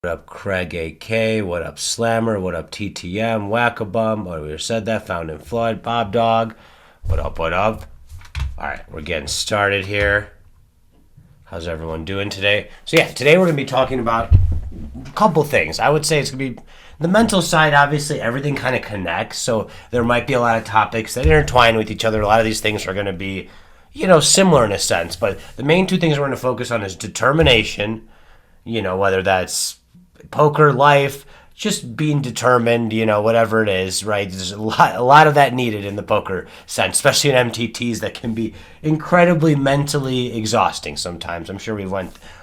What up, Craig AK? What up, Slammer? What up, TTM? Whack-a-bum? What we said that? Found in Flood. Bob Dog. What up, what up? All right, we're getting started here. How's everyone doing today? So yeah, today we're going to be talking about a couple things. I would say it's going to be the mental side. Obviously, everything kind of connects, so there might be a lot of topics that intertwine with each other. A lot of these things are going to be, similar in a sense, but the main two things we're going to focus on is determination, whether that's poker, life, just being determined, whatever it is, right? There's a lot of that needed in the poker sense, especially in MTTs that can be incredibly mentally exhausting sometimes. I'm sure we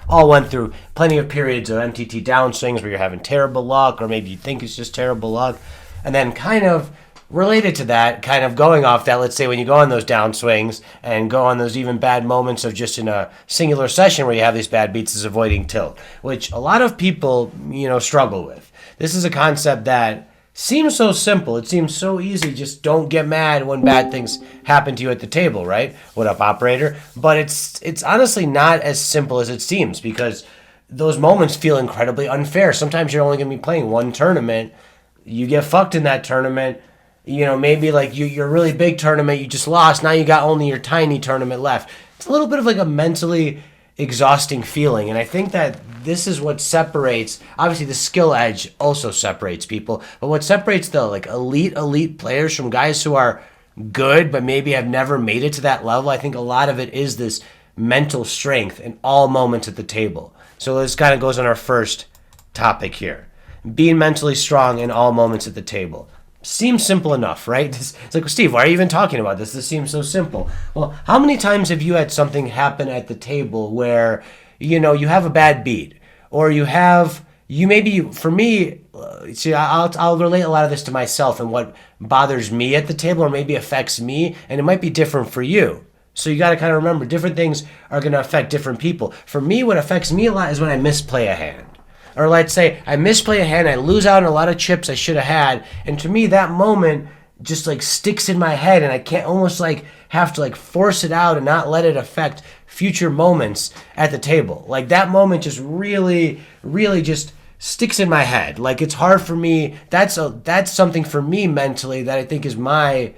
all went through plenty of periods of MTT downswings where you're having terrible luck, or maybe you think it's just terrible luck. And then kind of related to that, kind of going off that, let's say when you go on those downswings and go on those even bad moments of just in a singular session where you have these bad beats, is avoiding tilt, which a lot of people, struggle with. This is a concept that seems so simple. It seems so easy. Just don't get mad when bad things happen to you at the table, right? What up, operator? But it's honestly not as simple as it seems, because those moments feel incredibly unfair. Sometimes you're only going to be playing one tournament. You get fucked in that tournament. Maybe like your really big tournament, you just lost. Now you got only your tiny tournament left. It's a little bit of like a mentally exhausting feeling. And I think that this is what separates, obviously the skill edge also separates people, but what separates the like elite players from guys who are good but maybe have never made it to that level, I think a lot of it is this mental strength in all moments at the table. So this kind of goes on our first topic here. Being mentally strong in all moments at the table. Seems simple enough, right? It's like, Steve, why are you even talking about this? This seems so simple. Well, how many times have you had something happen at the table where, you have a bad beat, or for me, see, I'll relate a lot of this to myself and what bothers me at the table, or maybe affects me, and it might be different for you. So you got to kind of remember, different things are going to affect different people. For me, what affects me a lot is when I misplay a hand. Or let's say I misplay a hand, I lose out on a lot of chips I should have had, and to me that moment just like sticks in my head, and I can't almost like have to like force it out and not let it affect future moments at the table. Like that moment just really just sticks in my head. Like it's hard for me. That's something for me mentally that I think is when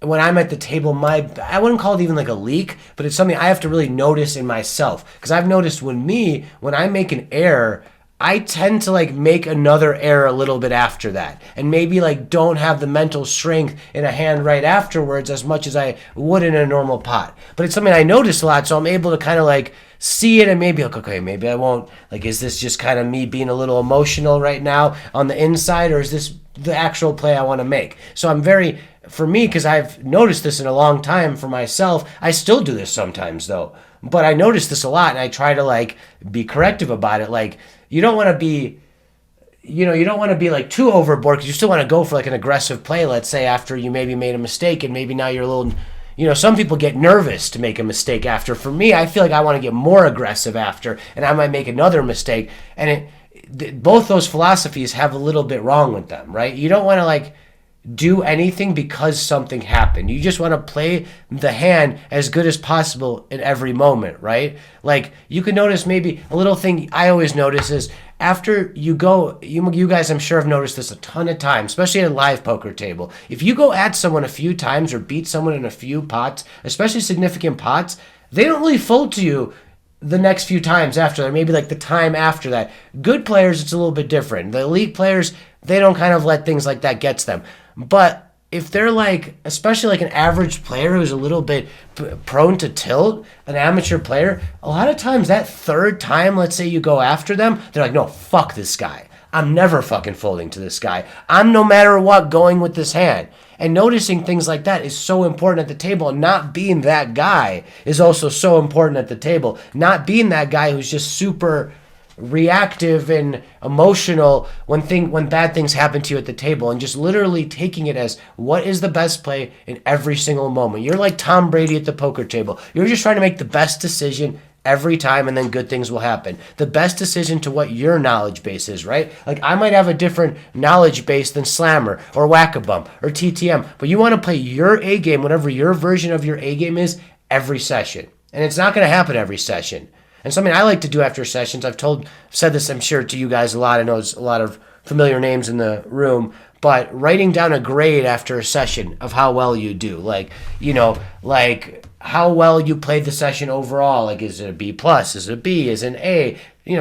I'm at the table, I wouldn't call it even like a leak, but it's something I have to really notice in myself. Because I've noticed when I make an error, I tend to like make another error a little bit after that, and maybe like don't have the mental strength in a hand right afterwards as much as I would in a normal pot. But it's something I notice a lot, so I'm able to kind of like see it and maybe like, okay, maybe I won't, like, is this just kind of me being a little emotional right now on the inside, or is this the actual play I want to make? So for me, because I've noticed this in a long time for myself, I still do this sometimes though, but I notice this a lot, and I try to like be corrective about it. Like, you don't want to be like too overboard, because you still want to go for like an aggressive play, let's say after you maybe made a mistake, and maybe now you're a little, some people get nervous to make a mistake after. For me, I feel like I want to get more aggressive after, and I might make another mistake, and both those philosophies have a little bit wrong with them, right? You don't want to like do anything because something happened. You just want to play the hand as good as possible in every moment, right? Like you can notice maybe a little thing I always notice is after you go, you guys I'm sure have noticed this a ton of times, especially at a live poker table. If you go at someone a few times or beat someone in a few pots, especially significant pots, they don't really fold to you the next few times after that, maybe like the time after that. Good players, it's a little bit different. The elite players, they don't kind of let things like that get to them. But if they're like, especially like an average player who's a little bit prone to tilt, an amateur player, a lot of times that third time, let's say you go after them, they're like, no, fuck this guy. I'm never fucking folding to this guy. I'm no matter what going with this hand. And noticing things like that is so important at the table. And not being that guy is also so important at the table. Not being that guy who's just super reactive and emotional when bad things happen to you at the table, and just literally taking it as what is the best play in every single moment. You're like Tom Brady at the poker table. You're just trying to make the best decision every time, and then good things will happen. The best decision to what your knowledge base is, right? Like I might have a different knowledge base than Slammer or Whack-a-Bum or TTM, but you want to play your A game, whatever your version of your A game is, every session. And it's not going to happen every session. And something I like to do after sessions, said this, I'm sure, to you guys a lot. I know it's a lot of familiar names in the room, but writing down a grade after a session of how well you do, like, like how well you played the session overall. Like, is it a B plus? Is it a B? Is it an A?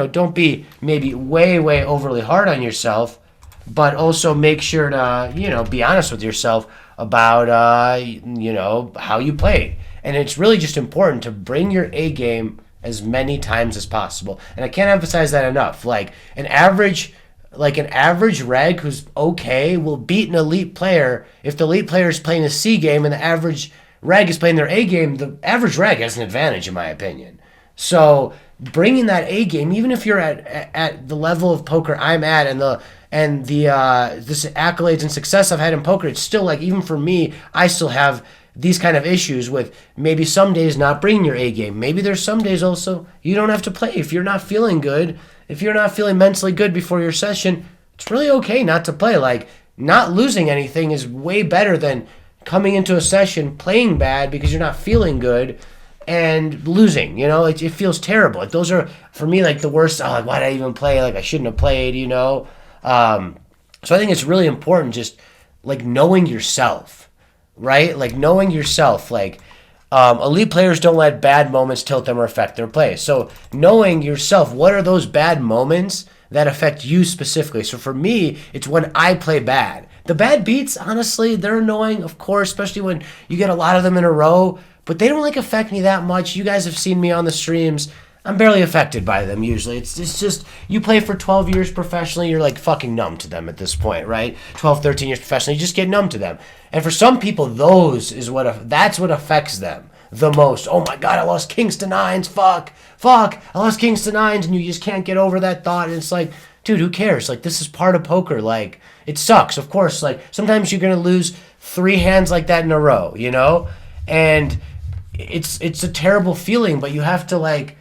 Don't be maybe way, way overly hard on yourself, but also make sure to, be honest with yourself about, how you played. And it's really just important to bring your A game as many times as possible. And I can't emphasize that enough. Like an average reg who's okay will beat an elite player. If the elite player is playing a C game and the average reg is playing their A game, the average reg has an advantage, in my opinion. So bringing that A game, even if you're at the level of poker I'm at and this accolades and success I've had in poker, it's still like, even for me, I still have these kind of issues with maybe some days not bringing your A game. Maybe there's some days also you don't have to play. If you're not feeling good, if you're not feeling mentally good before your session, it's really okay not to play. Like, not losing anything is way better than coming into a session playing bad because you're not feeling good and losing. It feels terrible. Like, those are, for me, like the worst. Oh, like, why did I even play? Like, I shouldn't have played, So I think it's really important just like knowing yourself. Right? Like knowing yourself, like elite players don't let bad moments tilt them or affect their play. So knowing yourself, what are those bad moments that affect you specifically? So for me, it's when I play bad. The bad beats, honestly, they're annoying, of course, especially when you get a lot of them in a row, but they don't like affect me that much. You guys have seen me on the streams. I'm barely affected by them usually. It's just, you play for 12 years professionally, you're like fucking numb to them at this point, right? 12, 13 years professionally, you just get numb to them. And for some people, that's what affects them the most. Oh my God, I lost kings to nines, fuck, I lost kings to nines, and you just can't get over that thought. And it's like, dude, who cares? Like, this is part of poker. Like, it sucks, of course. Like, sometimes you're going to lose 3 hands like that in a row, And it's a terrible feeling, but you have to, like,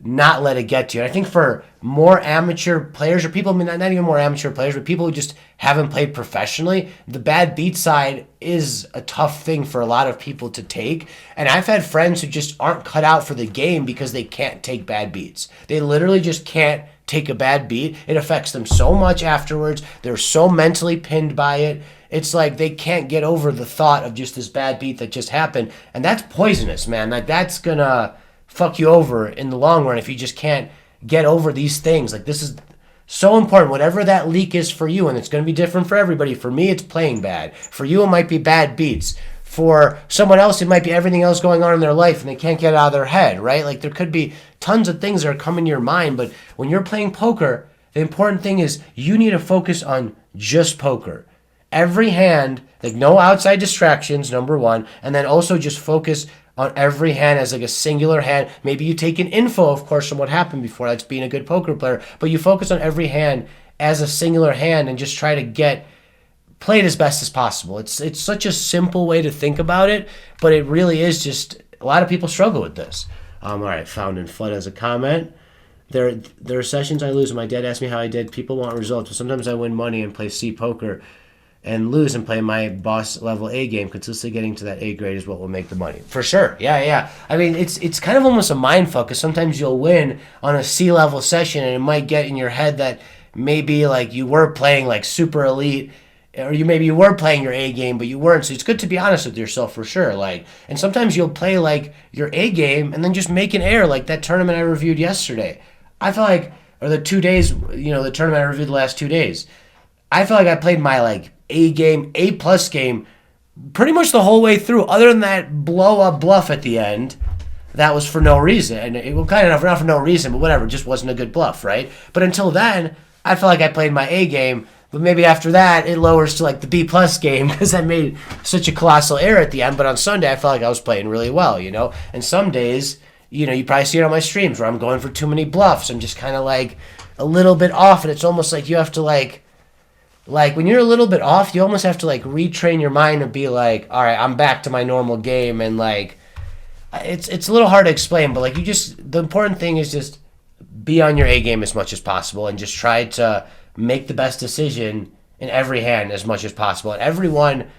not let it get to you. And I think for more amateur players, or people, not even more amateur players, but people who just haven't played professionally, the bad beat side is a tough thing for a lot of people to take. And I've had friends who just aren't cut out for the game because they can't take bad beats. They literally just can't take a bad beat. It affects them so much afterwards. They're so mentally pinned by it. It's like they can't get over the thought of just this bad beat that just happened. And that's poisonous, man. Like, that's gonna fuck you over in the long run if you just can't get over these things. Like, this is so important. Whatever that leak is for you, and it's going to be different for everybody. For me, it's playing bad. For you, it might be bad beats. For someone else, it might be everything else going on in their life and they can't get it out of their head, right? Like, there could be tons of things that are coming to your mind, but when you're playing poker, the important thing is you need to focus on just poker. Every hand, like no outside distractions, number one, and then also just focus on every hand as like a singular hand. Maybe you take an info, of course, from what happened before. That's being a good poker player. But you focus on every hand as a singular hand and just try to get played as best as possible. It's such a simple way to think about it, but it really is just, a lot of people struggle with this. All right, Found in Flood has a comment. There are sessions I lose. My dad asked me how I did. People want results, but sometimes I win money and play C poker and lose and play my boss level A game. Consistently getting to that A grade is what will make the money. For sure. Yeah. I mean, it's kind of almost a mind fuck, because sometimes you'll win on a C level session and it might get in your head that maybe like you were playing like super elite, or maybe you were playing your A game, but you weren't. So it's good to be honest with yourself for sure. Like, and sometimes you'll play like your A game and then just make an error, like that tournament I reviewed yesterday. I feel like, or the 2 days, the tournament I reviewed the last 2 days, I feel like I played my like A game, A plus game, pretty much the whole way through, other than that blow up bluff at the end. That was for no reason. And it was kind of not for no reason, but whatever, just wasn't a good bluff, right? But until then, I felt like I played my A game, but maybe after that, it lowers to like the B plus game because I made such a colossal error at the end. But on Sunday, I felt like I was playing really well, And some days, you probably see it on my streams where I'm going for too many bluffs. I'm just kind of like a little bit off, and it's almost like you have to like when you're a little bit off, you almost have to like retrain your mind and be like, all right, I'm back to my normal game. And like, it's a little hard to explain, but like the important thing is just be on your A game as much as possible and just try to make the best decision in every hand as much as possible. And everyone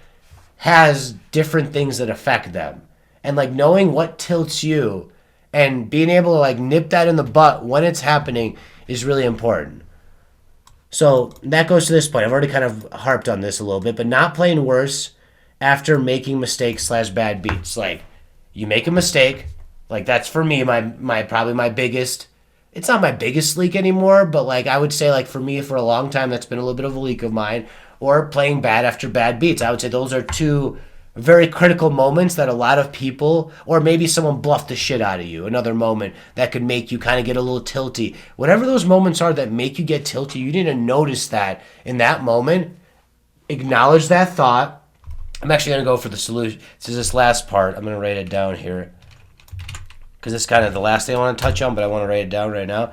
has different things that affect them. And like knowing what tilts you And being able to like nip that in the butt when it's happening is really important. So that goes to this point. I've already kind of harped on this a little bit, but not playing worse after making mistakes / bad beats. Like, you make a mistake, like that's for me my probably my biggest. It's not my biggest leak anymore, but like I would say like for me for a long time that's been a little bit of a leak of mine. Or playing bad after bad beats. I would say those are two very critical moments that a lot of people, or maybe someone bluffed the shit out of you. Another moment that could make you kind of get a little tilty. Whatever those moments are that make you get tilty, you need to notice that in that moment. Acknowledge that thought. I'm actually going to go for the solution. This is this last part. I'm going to write it down here because it's kind of the last thing I want to touch on, but I want to write it down right now.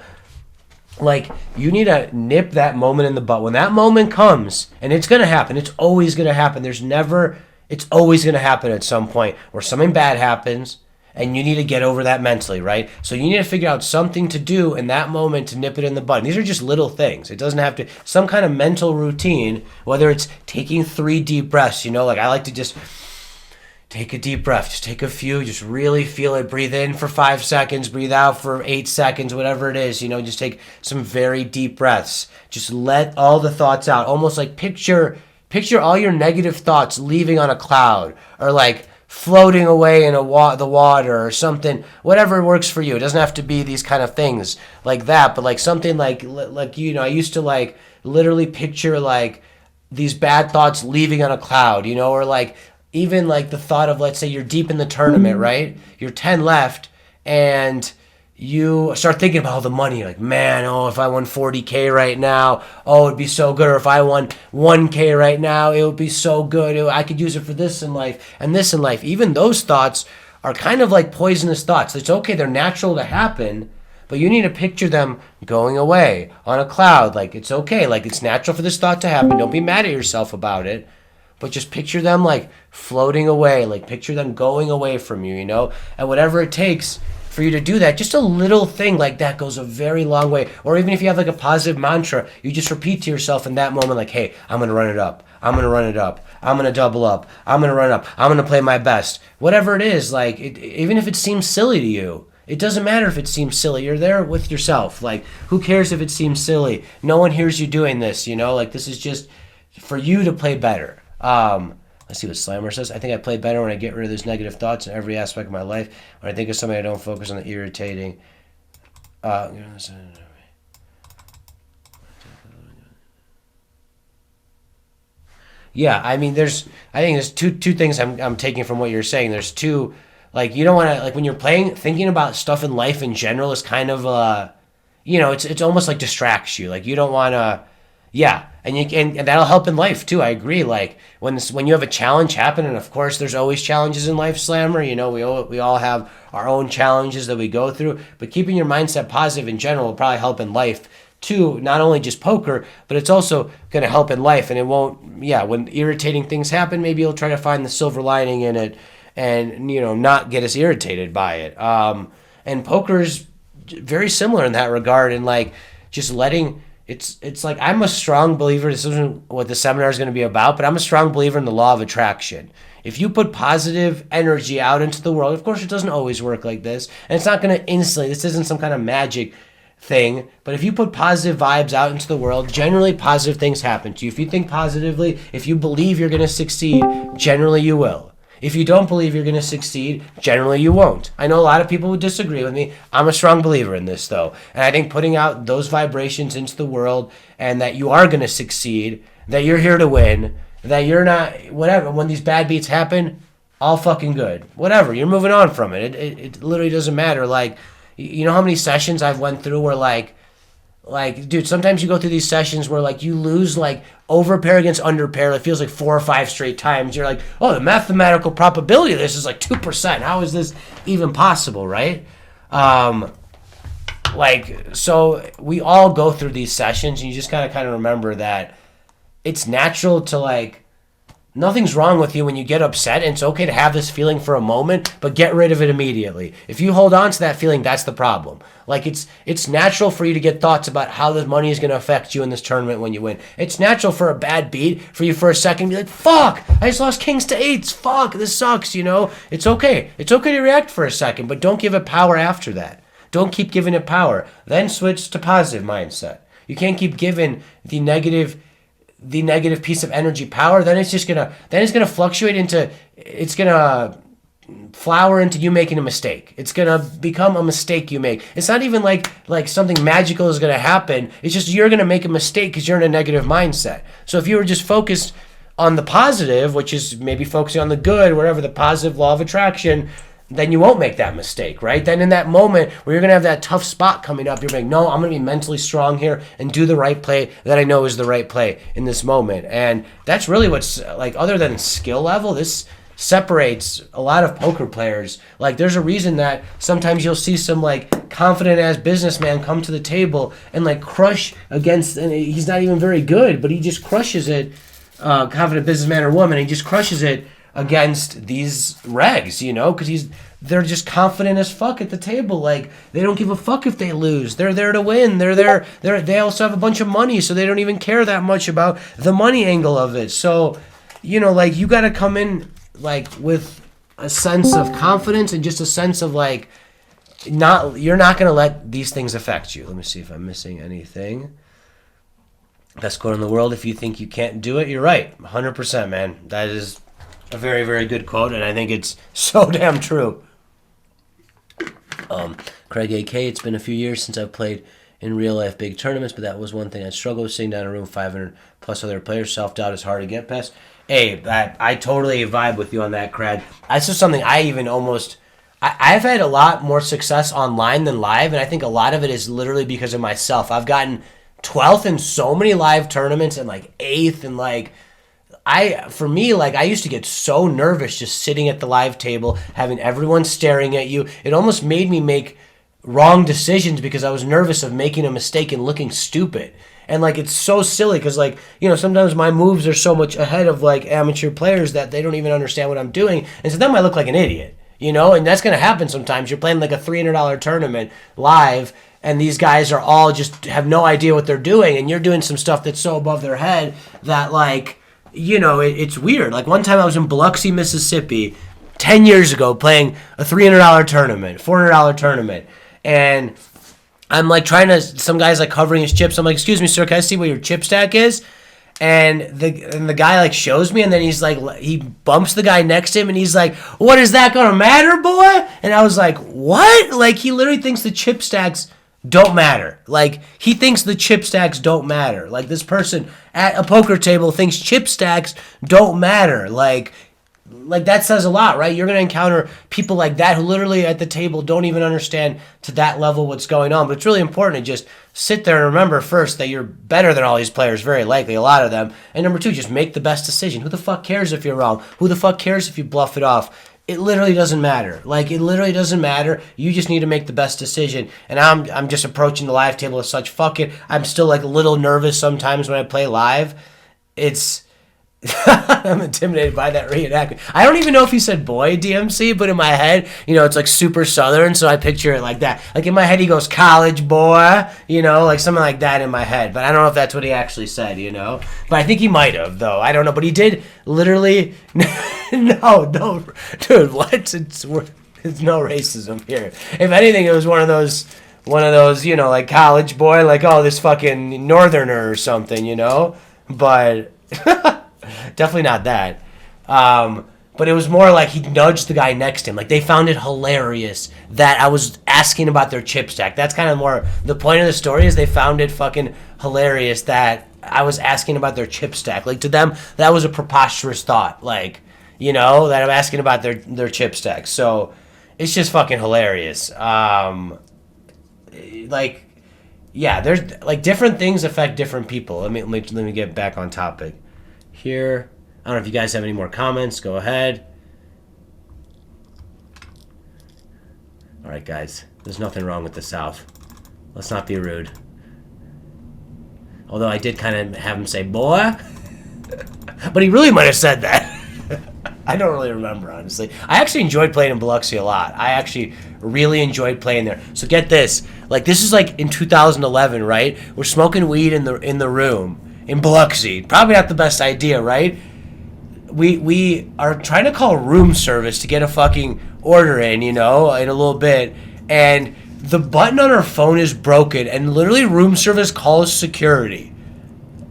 Like, you need to nip that moment in the butt. When that moment comes, and it's going to happen, it's always going to happen. It's always going to happen at some point where something bad happens, and you need to get over that mentally, right? So you need to figure out something to do in that moment to nip it in the bud. And these are just little things. It doesn't have to, some kind of mental routine, whether it's taking 3 deep breaths, like I like to just take a deep breath, just take a few, just really feel it. Breathe in for 5 seconds, breathe out for 8 seconds, whatever it is, just take some very deep breaths. Just let all the thoughts out. Almost like picture all your negative thoughts leaving on a cloud or like floating away in the water or something, whatever works for you. It doesn't have to be these kind of things like that, but like something like I used to like literally picture like these bad thoughts leaving on a cloud, or like even like the thought of, let's say you're deep in the tournament, right? You're 10 left and you start thinking about all the money, like, man, if I won 40K right now, it'd be so good. Or if I won 1K right now, it would be so good. I could use it for this in life and this in life. Even those thoughts are kind of like poisonous thoughts. It's okay, they're natural to happen, but you need to picture them going away on a cloud. Like, it's okay, like it's natural for this thought to happen. Don't be mad at yourself about it. But just picture them like floating away, like picture them going away from you, and whatever it takes for you to do that, just a little thing like that goes a very long way. Or even if you have like a positive mantra, you just repeat to yourself in that moment, like, hey, I'm going to run it up. I'm going to run it up. I'm going to double up. I'm going to run it up. I'm going to play my best. Whatever it is, like, even if it seems silly to you, it doesn't matter if it seems silly. You're there with yourself. Like, who cares if it seems silly? No one hears you doing this, like this is just for you to play better. Let's see what Slammer says. I think I play better when I get rid of those negative thoughts in every aspect of my life. When I think of something, I don't focus on the irritating. Yeah, I mean, I think there's two things I'm taking from what you're saying. There's two, like, you don't want to, like, when you're playing, thinking about stuff in life in general is kind of, it's almost like distracts you. Like, you don't want to. Yeah, and that'll help in life too. I agree. Like when you have a challenge happen, and of course there's always challenges in life, Slammer. We all have our own challenges that we go through. But keeping your mindset positive in general will probably help in life too. Not only just poker, but it's also going to help in life. And it won't. Yeah, when irritating things happen, maybe you'll try to find the silver lining in it, and not get as irritated by it. And poker's very similar in that regard, and like just letting. It's like I'm a strong believer, this isn't what the seminar is going to be about, but I'm a strong believer in the law of attraction. If you put positive energy out into the world, of course it doesn't always work like this, and it's not going to instantly, this isn't some kind of magic thing, but if you put positive vibes out into the world, generally positive things happen to you. If you think positively, if you believe you're going to succeed, generally you will. If you don't believe you're going to succeed, generally you won't. I know a lot of people would disagree with me. I'm a strong believer in this, though. And I think putting out those vibrations into the world and that you are going to succeed, that you're here to win, that you're not, whatever, when these bad beats happen, all fucking good. Whatever, you're moving on from it. It literally doesn't matter. Like, you know how many sessions I've went through where like, dude, sometimes you go through these sessions where, like, you lose, like, overpair against underpair. It feels like 4 or 5 straight times. You're like, the mathematical probability of this is, like, 2%. How is this even possible, right? So we all go through these sessions, and you just gotta kind of remember that it's natural to, like, Nothing's wrong with you when you get upset, and it's okay to have this feeling for a moment, but get rid of it immediately. If you hold on to that feeling, that's the problem. Like, it's natural for you to get thoughts about how the money is going to affect you in this tournament when you win. It's natural for a bad beat for you for a second to be like, fuck, I just lost kings to eights. Fuck, this sucks, you know? It's okay. It's okay to react for a second, but don't give it power after that. Don't keep giving it power. Then switch to positive mindset. You can't keep giving the negative piece of energy power. Then it's gonna fluctuate into, it's gonna flower into you making a mistake. It's gonna become a mistake you make. It's not even like something magical is gonna happen. It's just you're gonna make a mistake because you're in a negative mindset. So if you were just focused on the positive, which is maybe focusing on the good, whatever, the positive law of attraction, then you won't make that mistake, right? Then in that moment where you're going to have that tough spot coming up, you're like, no, I'm going to be mentally strong here and do the right play that I know is the right play in this moment. And that's really what's, like, other than skill level, this separates a lot of poker players. Like, there's a reason that sometimes you'll see some, like, confident ass businessman come to the table and, like, crush against, and he's not even very good, but he just crushes it, confident businessman or woman, he just crushes it against these regs, you know, because they're just confident as fuck at the table. Like, they don't give a fuck if they lose. They're there to win. They also have a bunch of money, so they don't even care that much about the money angle of it. So, you know, like, you got to come in, like, with a sense of confidence and just a sense of, like, you're not going to let these things affect you. Let me see if I'm missing anything. Best quote in the world: if you think you can't do it, you're right. 100%, man. That is a very, very good quote, and I think it's so damn true. Craig AK, it's been a few years since I've played in real life big tournaments, but that was one thing I struggled with, sitting down in a room 500 plus other players. Self-doubt is hard to get past. Hey, I totally vibe with you on that, Craig. That's just something I even almost... I've had a lot more success online than live, and I think a lot of it is literally because of myself. I've gotten 12th in so many live tournaments and, like, 8th and, like... For me, like, I used to get so nervous just sitting at the live table, having everyone staring at you. It almost made me make wrong decisions because I was nervous of making a mistake and looking stupid. And, like, it's so silly because, like, you know, sometimes my moves are so much ahead of, like, amateur players that they don't even understand what I'm doing. And so then I look like an idiot, you know? And that's going to happen sometimes. You're playing, like, a $300 tournament live, and these guys are all just have no idea what they're doing. And you're doing some stuff that's so above their head that, like... You know, it's weird. Like, one time I was in Biloxi, Mississippi, 10 years ago, playing a $300 tournament, $400 tournament, and I'm, like, some guy's, like, covering his chips. I'm like, excuse me, sir, can I see what your chip stack is? And the guy, like, shows me, and then he's, like, he bumps the guy next to him, and he's like, what is that gonna matter, boy? And I was like, what? Like, he literally thinks the chip stacks don't matter. Like, he thinks the chip stacks don't matter. Like, this person at a poker table thinks chip stacks don't matter. Like that says a lot, right? You're going to encounter people like that who literally at the table don't even understand to that level what's going on. But it's really important to just sit there and remember, first, that you're better than all these players, very likely, a lot of them. And number two, just make the best decision. Who the fuck cares if you're wrong? Who the fuck cares if you bluff it off? It literally doesn't matter. Like, it literally doesn't matter. You just need to make the best decision. And I'm just approaching the live table as such. Fuck it. I'm still, like, a little nervous sometimes when I play live. It's... I'm intimidated by that reenactment. I don't even know if he said boy, DMC, but in my head, you know, it's like super southern, so I picture it like that. Like, in my head, he goes, college boy, you know, like something like that in my head. But I don't know if that's what he actually said, you know? But I think he might have, though. I don't know. But he did literally... No, dude, what? It's no racism here. If anything, it was one of those, you know, like, college boy, like, oh, this fucking northerner or something, you know? But... Definitely not that. But it was more like he nudged the guy next to him. Like, they found it hilarious that I was asking about their chip stack. That's kind of more the point of the story, is they found it fucking hilarious that I was asking about their chip stack. Like, to them, that was a preposterous thought. Like, you know, that I'm asking about their chip stack. So it's just fucking hilarious. Like, yeah, there's, like, different things affect different people. Let me get back on topic here. I don't know if you guys have any more comments. Go ahead. All right, guys. There's nothing wrong with the South. Let's not be rude. Although I did kind of have him say, boy. But he really might have said that. I don't really remember, honestly. I actually enjoyed playing in Biloxi a lot. I actually really enjoyed playing there. So get this. Like, this is like in 2011, right? We're smoking weed in the room in Biloxi. Probably not the best idea, right? We are trying to call room service to get a fucking order in, in a little bit. And the button on our phone is broken, and literally room service calls security.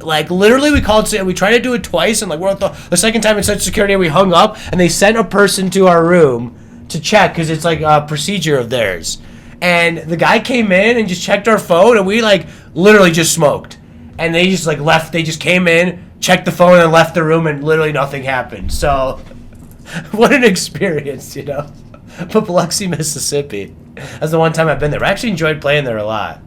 Like, literally, we tried to do it twice, and like, we're at the second time it said security, and we hung up, and they sent a person to our room to check, because it's like a procedure of theirs. And the guy came in and just checked our phone, and we like literally just smoked. And they just like left, they just came in, checked the phone, and left the room, and literally nothing happened. So, what an experience, But Biloxi, Mississippi. That's the one time I've been there. I actually enjoyed playing there a lot.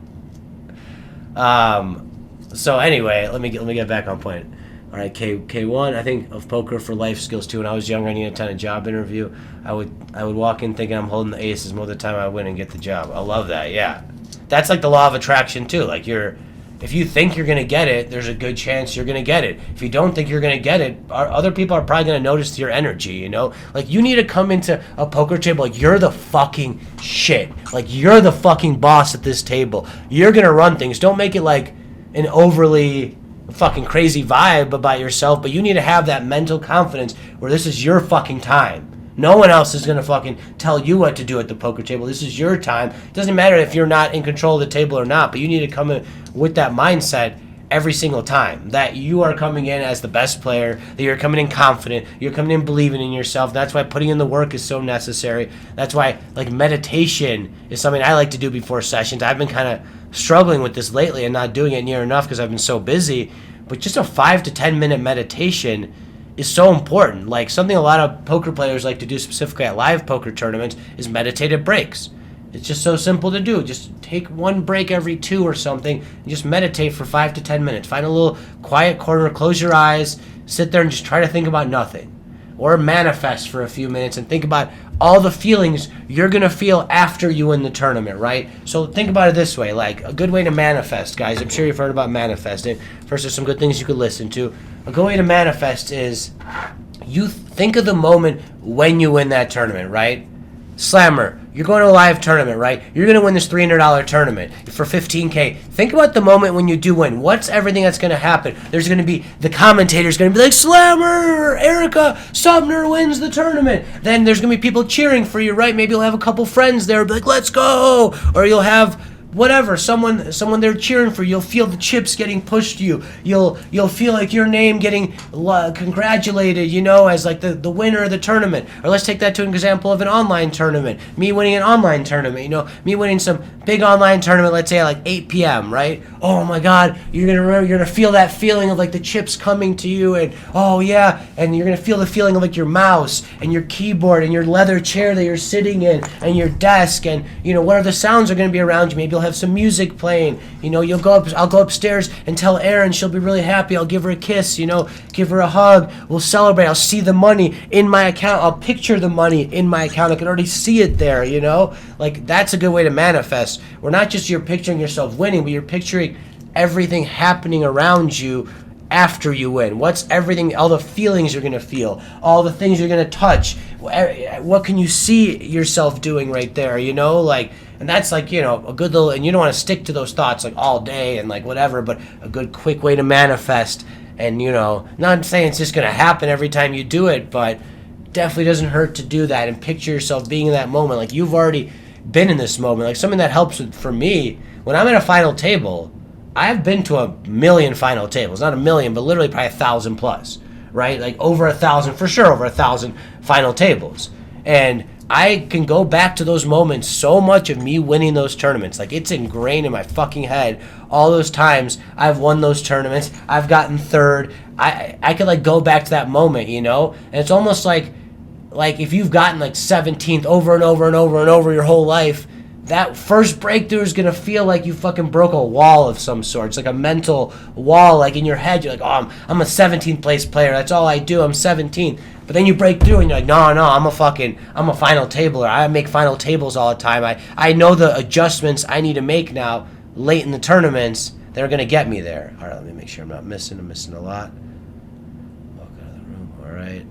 So anyway, let me get back on point. All right, K1. I think of poker for life skills too. When I was younger, I needed to attend a job interview. I would walk in thinking I'm holding the aces. Most of the time, I win and get the job. I love that. Yeah, that's like the law of attraction too. Like if you think you're gonna get it, there's a good chance you're gonna get it. If you don't think you're gonna get it, other people are probably gonna notice your energy. Like you need to come into a poker table like you're the fucking shit. Like you're the fucking boss at this table. You're gonna run things. Don't make it like an overly fucking crazy vibe about yourself, but you need to have that mental confidence where this is your fucking time. No one else is going to fucking tell you what to do at the poker table. This is your time. It doesn't matter if you're not in control of the table or not, but you need to come in with that mindset every single time that you are coming in as the best player, that you're coming in confident, you're coming in believing in yourself. That's why putting in the work is so necessary. That's why like meditation is something I like to do before sessions. I've been kind of struggling with this lately and not doing it near enough because I've been so busy, but just a 5 to 10 minute meditation is so important. Like something a lot of poker players like to do specifically at live poker tournaments is meditative breaks. It's just so simple to do. Just take one break every 2 or something and just meditate for 5 to 10 minutes. Find a little quiet corner, close your eyes, sit there and just try to think about nothing. Or manifest for a few minutes and think about all the feelings you're going to feel after you win the tournament, right? So think about it this way, like a good way to manifest, guys. I'm sure you've heard about manifesting. First, there's some good things you could listen to. A good way to manifest is you think of the moment when you win that tournament, right? Slammer, you're going to a live tournament, right? You're going to win this $300 tournament for $15K. Think about the moment when you do win. What's everything that's going to happen? There's going to be, the commentator's going to be like, Slammer, Erica Sumner wins the tournament. Then there's going to be people cheering for you, right? Maybe you'll have a couple friends there, be like, let's go. Or you'll have whatever, someone there cheering for you. You'll feel the chips getting pushed to you. You'll feel like your name getting congratulated, as like the winner of the tournament. Or let's take that to an example of an online tournament. Me winning an online tournament, me winning some big online tournament, let's say at like 8 p.m., right? Oh my God, you're gonna feel that feeling of like the chips coming to you, and oh yeah, and you're gonna feel the feeling of like your mouse and your keyboard and your leather chair that you're sitting in and your desk, and what other sounds are gonna be around you. Maybe you'll have some music playing. I'll go upstairs and tell Erin, she'll be really happy. I'll give her a kiss, give her a hug. We'll celebrate. I'll see the money in my account. I'll picture the money in my account. I can already see it there, Like, that's a good way to manifest. We're not just you're picturing yourself winning, but you're picturing everything happening around you after you win. What's everything, all the feelings you're going to feel, all the things you're going to touch. What can you see yourself doing right there, And that's like, a good little, and you don't want to stick to those thoughts like all day and like whatever, but a good quick way to manifest. And, not saying it's just going to happen every time you do it, but definitely doesn't hurt to do that and picture yourself being in that moment. Like you've already been in this moment. Like something that helps for me, when I'm at a final table, I've been to 1,000,000 final tables. Not 1,000,000, but literally probably 1,000 plus, right? Like over 1,000, for sure over 1,000 final tables. And I can go back to those moments, so much of me winning those tournaments. Like it's ingrained in my fucking head. All those times I've won those tournaments, I've gotten third. I could like go back to that moment, And it's almost like if you've gotten like 17th over and over and over and over your whole life, that first breakthrough is going to feel like you fucking broke a wall of some sort. It's like a mental wall, like in your head. You're like, oh, I'm a 17th place player. That's all I do. I'm 17th. But then you break through and you're like, no, I'm a final tabler. I make final tables all the time. I know the adjustments I need to make now late in the tournaments that are going to get me there. All right, let me make sure I'm not missing. I'm missing a lot. Okay. All right.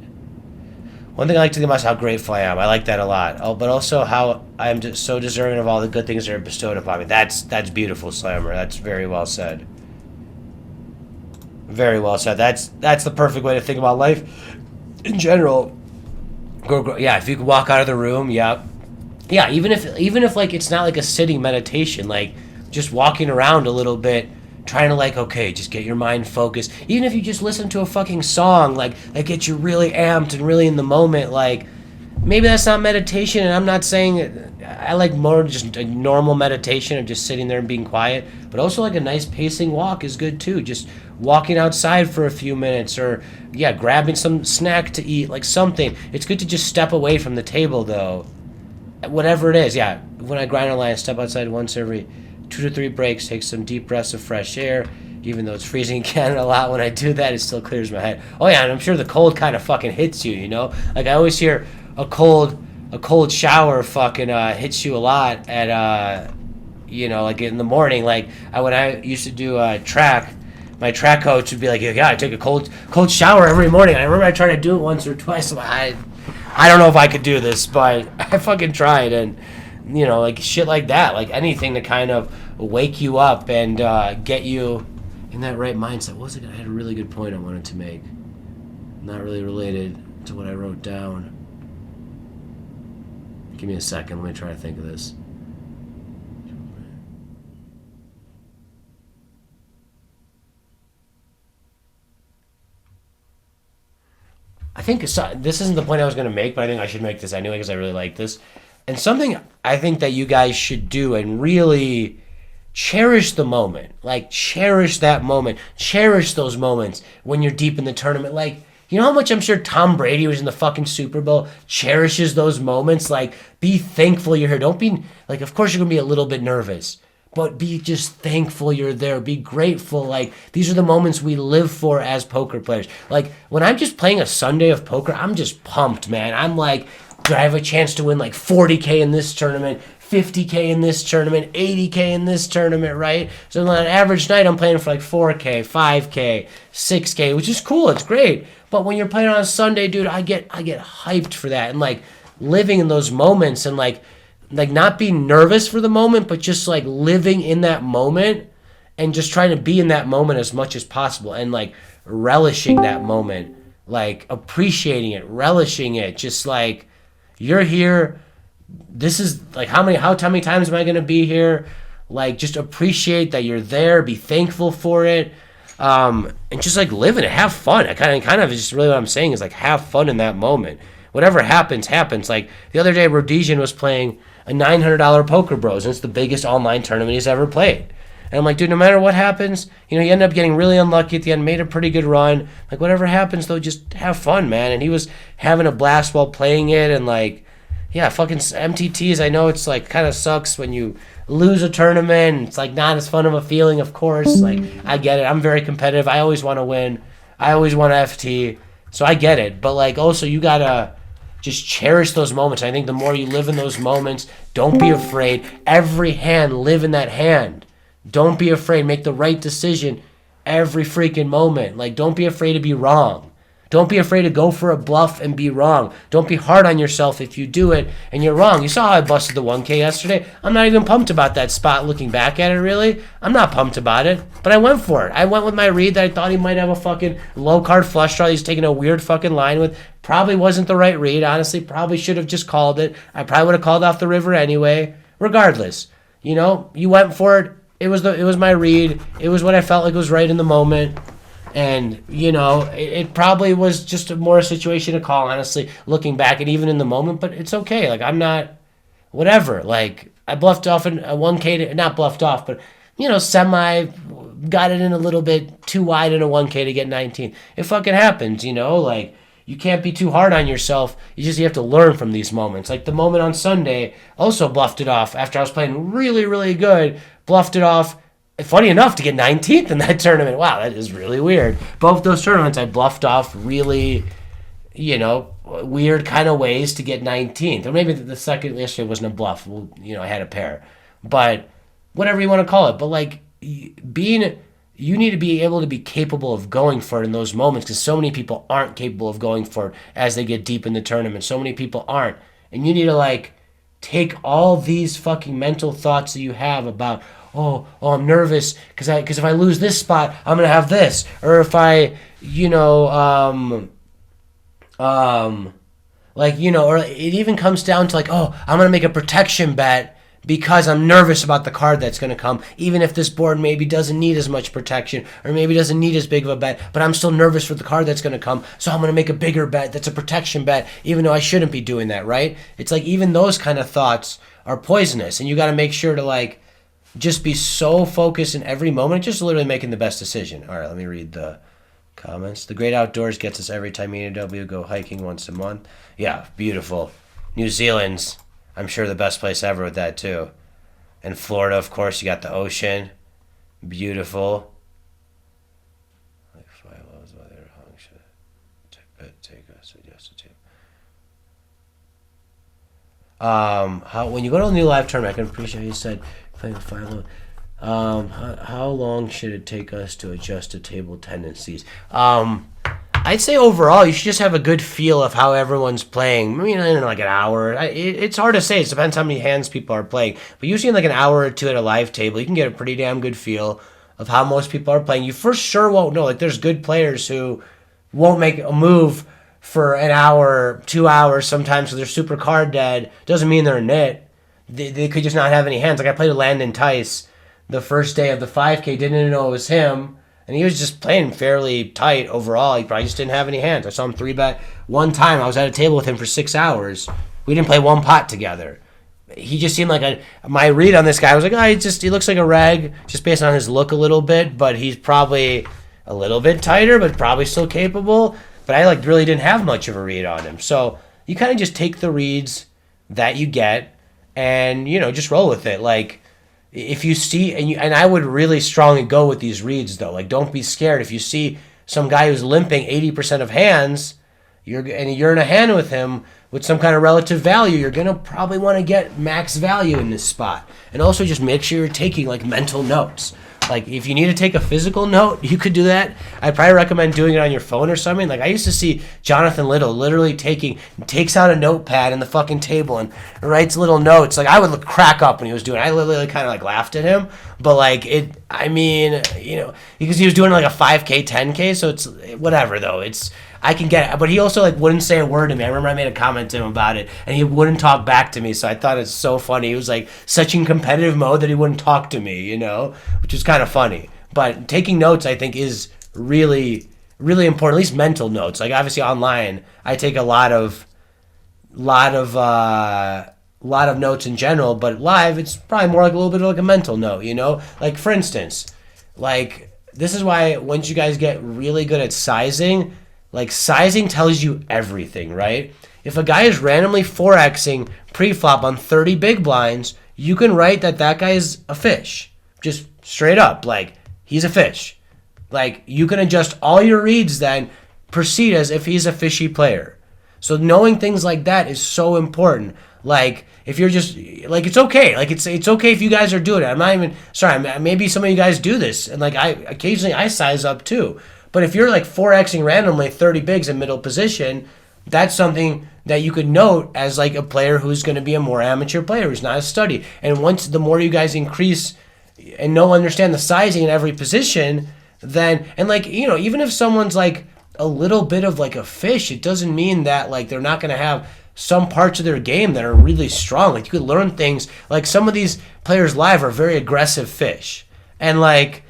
One thing I like to think about is how grateful I am. I like that a lot. Oh, but also how I'm just so deserving of all the good things that are bestowed upon me. That's beautiful, Slammer. That's very well said. Very well said. That's the perfect way to think about life in general. Yeah, if you could walk out of the room, yeah. Even if like it's not like a sitting meditation, like just walking around a little bit, trying to like, okay, just get your mind focused. Even if you just listen to a fucking song, like that gets you really amped and really in the moment, like maybe that's not meditation. And I'm not saying I like more just a normal meditation of just sitting there and being quiet, but also like a nice pacing walk is good too. Just walking outside for a few minutes, or yeah, grabbing some snack to eat, like something. It's good to just step away from the table though. Whatever it is, yeah. When I grind a line, step outside once every 2 to 3 breaks, take some deep breaths of fresh air. Even though it's freezing in Canada a lot, when I do that, it still clears my head. Oh yeah, and I'm sure the cold kind of fucking hits you, you know? Like I always hear a cold shower fucking hits you a lot at like in the morning. Like when I used to do track, my track coach would be like, yeah, I take a cold shower every morning. And I remember I tried to do it once or twice. I don't know if I could do this, but I fucking tried. And like shit like that, like anything to kind of wake you up and get you in that right mindset. What was it? I had a really good point I wanted to make. Not really related to what I wrote down. Give me a second. Let me try to think of this. I think this isn't the point I was going to make, but I think I should make this anyway because I really like this. And something I think that you guys should do and really cherish the moment. Like, cherish that moment. Cherish those moments when you're deep in the tournament. Like, you know how much I'm sure Tom Brady was in the fucking Super Bowl? Cherishes those moments. Like, be thankful you're here. Don't be, like, of course you're going to be a little bit nervous. But be just thankful you're there. Be grateful. Like, these are the moments we live for as poker players. Like, when I'm just playing a Sunday of poker, I'm just pumped, man. I'm like, do I have a chance to win like 40K in this tournament, 50K in this tournament, 80K in this tournament, right? So on an average night, I'm playing for like 4K, 5K, 6K, which is cool. It's great. But when you're playing on a Sunday, dude, I get hyped for that. And like living in those moments and like not being nervous for the moment, but just like living in that moment and just trying to be in that moment as much as possible and like relishing that moment, like appreciating it, relishing it, just like you're here. This is like how many times am I going to be here? Like just appreciate that you're there, be thankful for it. And just like live in it, have fun. I kind of just really what I'm saying is like have fun in that moment. Whatever happens. Like the other day, Rhodesian was playing a $900 Poker Bros, and it's the biggest online tournament he's ever played. And I'm like, dude, no matter what happens, you end up getting really unlucky at the end, made a pretty good run. Like, whatever happens, though, just have fun, man. And he was having a blast while playing it, and like, yeah, fucking MTTs, I know it's like kind of sucks when you lose a tournament. It's like not as fun of a feeling, of course. Like, I get it. I'm very competitive. I always want to win. I always want to FT. So I get it. But like, also, you got to just cherish those moments. I think the more you live in those moments, don't be afraid. Every hand, live in that hand. Don't be afraid. Make the right decision every freaking moment. Like, don't be afraid to be wrong. Don't be afraid to go for a bluff and be wrong. Don't be hard on yourself if you do it and you're wrong. You saw how I busted the 1K yesterday. I'm not even pumped about that spot looking back at it, really. I'm not pumped about it, but I went for it. I went with my read that I thought he might have a fucking low card flush draw he's taking a weird fucking line with. Probably wasn't the right read, honestly. Probably should have just called it. I probably would have called off the river anyway. Regardless, you went for it. It was my read. It was what I felt like was right in the moment. And, it probably was just more a situation to call, honestly, looking back and even in the moment. But it's okay. Like, I'm not, whatever. Like, I bluffed off in a 1K, not bluffed off, but, semi, got it in a little bit too wide in a 1K to get 19. It fucking happens, like, you can't be too hard on yourself. You have to learn from these moments. Like the moment on Sunday, also bluffed it off after I was playing really, really good, bluffed it off. Funny enough to get 19th in that tournament. Wow, that is really weird. Both those tournaments I bluffed off really, weird kind of ways to get 19th. Or maybe the second yesterday wasn't a bluff. Well, I had a pair. But whatever you want to call it. But like being you need to be able to be capable of going for it in those moments, because so many people aren't capable of going for it as they get deep in the tournament. So many people aren't. And you need to like take all these fucking mental thoughts that you have about, I'm nervous because if I lose this spot, I'm gonna have this, or if I, or it even comes down to like, I'm gonna make a protection bet because I'm nervous about the card that's going to come, even if this board maybe doesn't need as much protection or maybe doesn't need as big of a bet, but I'm still nervous for the card that's going to come, so I'm going to make a bigger bet that's a protection bet, even though I shouldn't be doing that, right? It's like even those kind of thoughts are poisonous, and you got to make sure to like just be so focused in every moment, just literally making the best decision. All right, let me read the comments. The great outdoors gets us every time me and W go hiking once a month. Yeah, beautiful. New Zealand's, I'm sure, the best place ever with that too. And Florida, of course, you got the ocean. Beautiful. Like Philo's weather, how long should it take us to adjust the team? When you go to a new live tournament, I can appreciate how you said playing with Philo. How long should it take us to adjust to table tendencies? I'd say overall, you should just have a good feel of how everyone's playing. I mean, in like an hour. It's hard to say. It depends how many hands people are playing. But usually in like an hour or two at a live table, you can get a pretty damn good feel of how most people are playing. You for sure won't know. Like, there's good players who won't make a move for an hour, 2 hours sometimes, so they're super card dead. Doesn't mean they're a nit. They could just not have any hands. Like, I played with Landon Tice the first day of the 5K. Didn't know it was him. And he was just playing fairly tight overall. He probably just didn't have any hands. I saw him 3-bet one time. I was at a table with him for 6 hours. We didn't play one pot together. He just seemed like my read on this guy was like, he looks like a reg, just based on his look a little bit, but he's probably a little bit tighter, but probably still capable. But I like really didn't have much of a read on him. So you kind of just take the reads that you get and, just roll with it. Like, if you see, and I would really strongly go with these reads though. Like, don't be scared. If you see some guy who's limping 80% of hands, you're in a hand with him with some kind of relative value, you're gonna probably want to get max value in this spot. And also just make sure you're taking like mental notes. Like, if you need to take a physical note, you could do that. I'd probably recommend doing it on your phone or something. Like, I used to see Jonathan Little literally takes out a notepad in the fucking table and writes little notes. Like, I would crack up when he was doing it. I literally kind of like laughed at him. But like, because he was doing like a 5K, 10K, so it's whatever though. I can get it. But he also like wouldn't say a word to me. I remember I made a comment to him about it, and he wouldn't talk back to me. So I thought it's so funny. He was like such in competitive mode that he wouldn't talk to me, which is kind of funny. But taking notes, I think, is really, really important. At least mental notes. Like, obviously online, I take a lot of notes in general. But live, it's probably more like a little bit of like a mental note. Like, for instance, like, this is why once you guys get really good at sizing. Like, sizing tells you everything, right? If a guy is randomly 4Xing pre-flop on 30 big blinds, you can write that guy is a fish. Just straight up. Like, he's a fish. Like, you can adjust all your reads then, proceed as if he's a fishy player. So knowing things like that is so important. Like, if you're just, like, it's okay. Like, it's okay if you guys are doing it. I'm not even, sorry, maybe some of you guys do this. And, like, occasionally I size up too. But if you're like 4Xing randomly 30 bigs in middle position, that's something that you could note as like a player who's going to be a more amateur player, who's not a study. And once the more you guys increase and understand the sizing in every position, then, and like, even if someone's like a little bit of like a fish, it doesn't mean that like they're not going to have some parts of their game that are really strong. Like, you could learn things, like some of these players live are very aggressive fish. And like,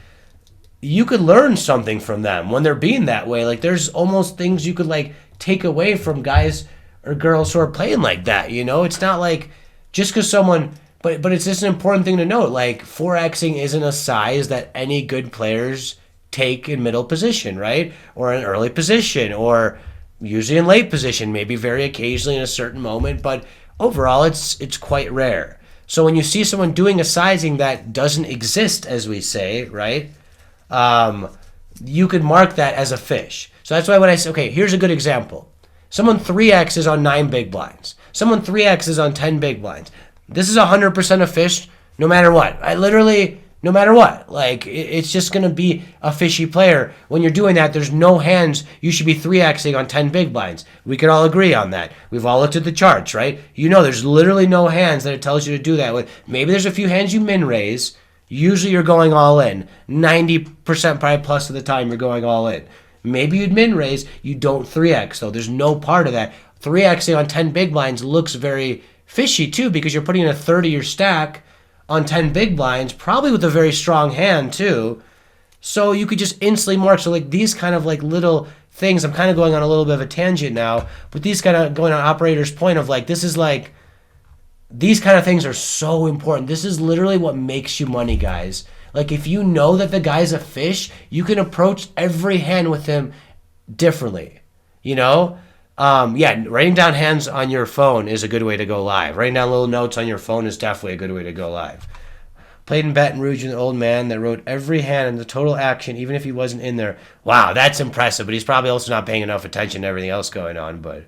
you could learn something from them when they're being that way. Like, there's almost things you could like take away from guys or girls who are playing like that. It's not like just because someone, but it's just an important thing to note. Like, 4Xing isn't a size that any good players take in middle position, right? Or in early position, or usually in late position, maybe very occasionally in a certain moment. But overall, it's quite rare. So when you see someone doing a sizing that doesn't exist, as we say, right? You could mark that as a fish. So that's why when I say, okay, here's a good example. Someone 3Xs on 9 big blinds. Someone 3Xs on 10 big blinds. This is 100% a fish no matter what. I literally no matter what. Like, it's just going to be a fishy player. When you're doing that, there's no hands. You should be 3xing on 10 big blinds. We could all agree on that. We've all looked at the charts, right? You know there's literally no hands that it tells you to do that with. Maybe there's a few hands you min raise. Usually you're going all in. 90% probably plus of the time you're going all in. Maybe you'd min raise. You don't 3x, though. There's no part of that. 3xing on 10 big blinds looks very fishy, too, because you're putting in a third of your stack on 10 big blinds, probably with a very strong hand too. So you could just instantly mark. So like these kind of like little things, I'm kind of going on a little bit of a tangent now, but these kind of going on operator's point of like, this is like, these kind of things are so important. This is literally what makes you money, guys. Like if you know that the guy's a fish, you can approach every hand with him differently, you know? Yeah, writing down hands on your phone is a good way to go live. Writing down little notes on your phone is definitely a good way to go live. Played in Baton Rouge with an old man that wrote every hand in the total action, even if he wasn't in there. Wow, that's impressive, but he's probably also not paying enough attention to everything else going on. But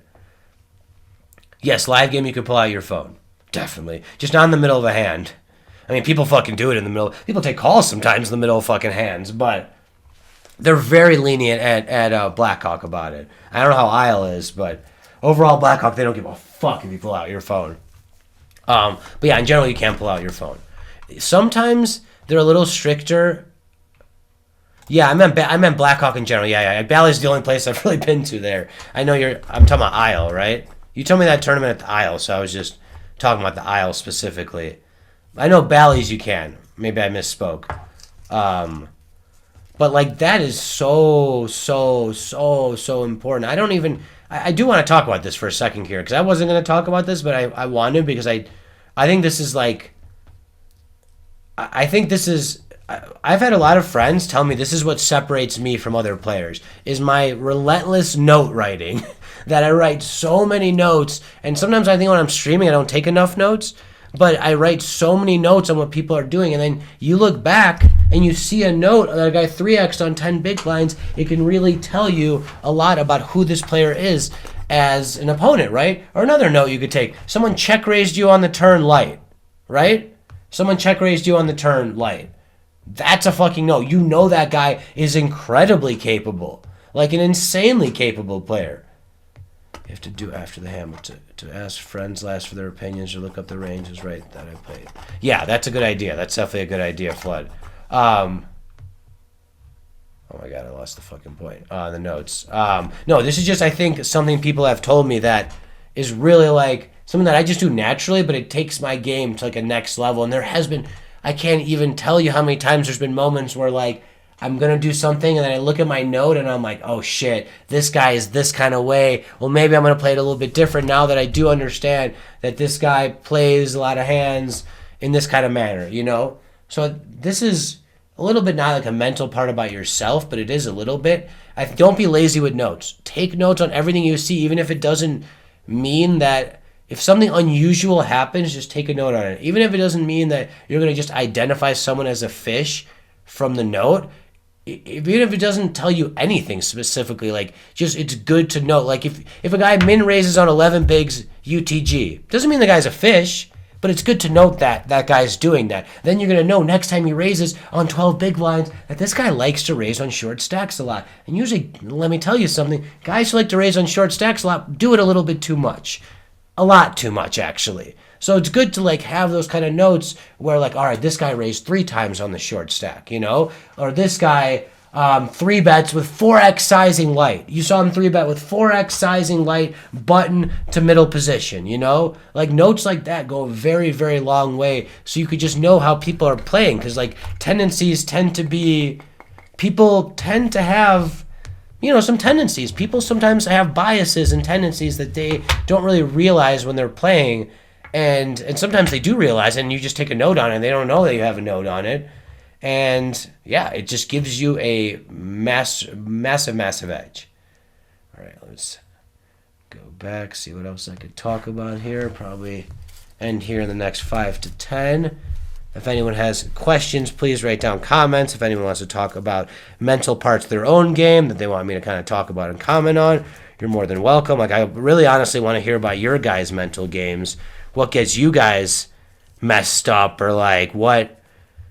yes, live game, you can pull out your phone. Definitely. Just not in the middle of a hand. I mean, people fucking do it in the middle. People take calls sometimes in the middle of fucking hands, but they're very lenient at Blackhawk about it. I don't know how Isle is, but overall, Blackhawk, they don't give a fuck if you pull out your phone. But yeah, in general, you can't pull out your phone. Sometimes they're a little stricter. Yeah, I meant Blackhawk in general. Yeah. Bally's the only place I've really been to there. I know I'm talking about Isle, right? You told me that tournament at the Isle, so I was just talking about the Isle specifically. I know Bally's you can. Maybe I misspoke. But like that is so important. I do want to talk about this for a second here because I wasn't going to talk about this, but I wanted because I think this is like, I've had a lot of friends tell me this is what separates me from other players is my relentless note writing that I write so many notes. And sometimes I think when I'm streaming, I don't take enough notes. But I write so many notes on what people are doing, and then you look back and you see a note that a guy 3x'd on 10 big blinds. It can really tell you a lot about who this player is as an opponent, right? Or another note you could take. Someone check raised you on the turn light, right? Someone check raised you on the turn light. That's a fucking note. You know that guy is incredibly capable, like an insanely capable player. You have to do after the hammer to ask friends last for their opinions or look up the ranges, right, that I played. Yeah, that's a good idea. That's definitely a good idea, Flood. Oh my god, I lost the fucking point. The notes. No, this is just, I think, something people have told me that is really like something that I just do naturally, but it takes my game to like a next level. And there has been, I can't even tell you how many times there's been moments where like I'm going to do something and then I look at my note and I'm like, oh shit, this guy is this kind of way. Well, maybe I'm going to play it a little bit different now that I do understand that this guy plays a lot of hands in this kind of manner, you know? So this is a little bit not like a mental part about yourself, but it is a little bit. Don't be lazy with notes. Take notes on everything you see, even if it doesn't mean that if something unusual happens, just take a note on it. Even if it doesn't mean that you're going to just identify someone as a fish from the note, even if it doesn't tell you anything specifically, like just it's good to know. Like if a guy min raises on 11 bigs UTG, doesn't mean the guy's a fish, but it's good to note that that guy's doing that. Then you're going to know next time he raises on 12 big blinds that this guy likes to raise on short stacks a lot. And usually, let me tell you something, guys who like to raise on short stacks a lot do it a little bit too much. A lot too much, actually. So it's good to like have those kind of notes where like, all right, this guy raised 3 times on the short stack, you know? Or this guy 3 bets with 4x sizing light. You saw him 3 bet with 4x sizing light button to middle position, you know? Like notes like that go a very, very long way. So you could just know how people are playing. Because like tendencies tend to be, people tend to have, you know, some tendencies. People sometimes have biases and tendencies that they don't really realize when they're playing. And sometimes they do realize it and you just take a note on it and they don't know that you have a note on it. And yeah, it just gives you a massive edge. All right, let's go back, see what else I could talk about here. Probably end here in the next 5 to 10. If anyone has questions, please write down comments. If anyone wants to talk about mental parts of their own game that they want me to kind of talk about and comment on, you're more than welcome. Like I really honestly want to hear about your guys' mental games. What gets you guys messed up, or like what,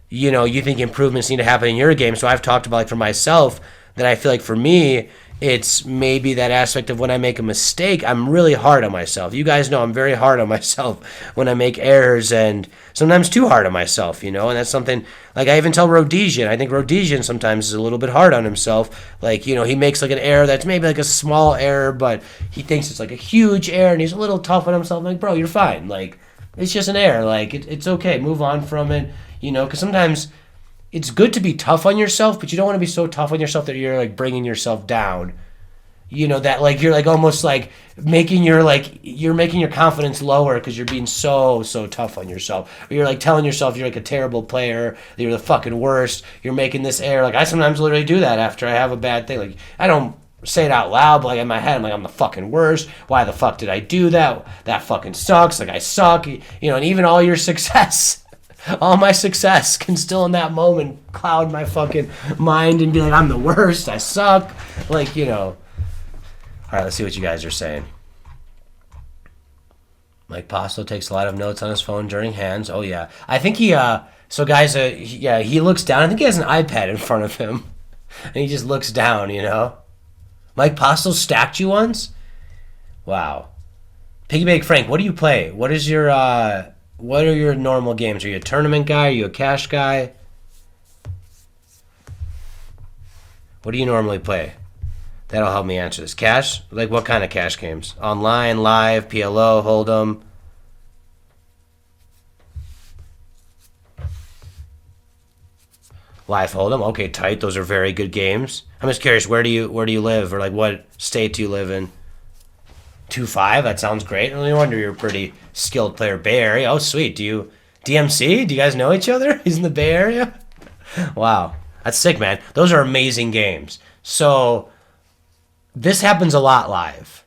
you think improvements need to happen in your game. So I've talked about, like, for myself, that I feel like for me, it's maybe that aspect of when I make a mistake, I'm really hard on myself. You guys know I'm very hard on myself when I make errors, and sometimes too hard on myself, and that's something, like, I even tell Rhodesian. I think Rhodesian sometimes is a little bit hard on himself. Like, he makes like an error that's maybe like a small error, but he thinks it's like a huge error, and he's a little tough on himself. I'm like, bro, you're fine. Like, it's just an error. Like, it's okay. Move on from it, because sometimes it's good to be tough on yourself, but you don't want to be so tough on yourself that you're like bringing yourself down. That like you're like almost like you're making your confidence lower because you're being so tough on yourself. Or you're like telling yourself you're like a terrible player, that you're the fucking worst. You're making this error. Like, I sometimes literally do that after I have a bad thing. Like, I don't say it out loud, but like in my head, I'm like, I'm the fucking worst. Why the fuck did I do that? That fucking sucks. Like, I suck. And even all your success. All my success can still in that moment cloud my fucking mind and be like, I'm the worst, I suck. Like, All right, let's see what you guys are saying. Mike Pasto takes a lot of notes on his phone during hands. Oh, yeah. I think he looks down. I think he has an iPad in front of him. And he just looks down, Mike Pasto stacked you once? Wow. Piggy Bake Frank, what do you play? What are your normal games? Are you a tournament guy? Are you a cash guy? What do you normally play? That'll help me answer this. Cash? Like, what kind of cash games? Online, live, PLO, Hold'em? Live Hold'em? Okay, tight. Those are very good games. I'm just curious, where do you live? Or, like, what state do you live in? 2-5? That sounds great. No wonder you're a pretty skilled player. Bay Area? Oh, sweet. DMC? Do you guys know each other? He's in the Bay Area? Wow. That's sick, man. Those are amazing games. So, this happens a lot live.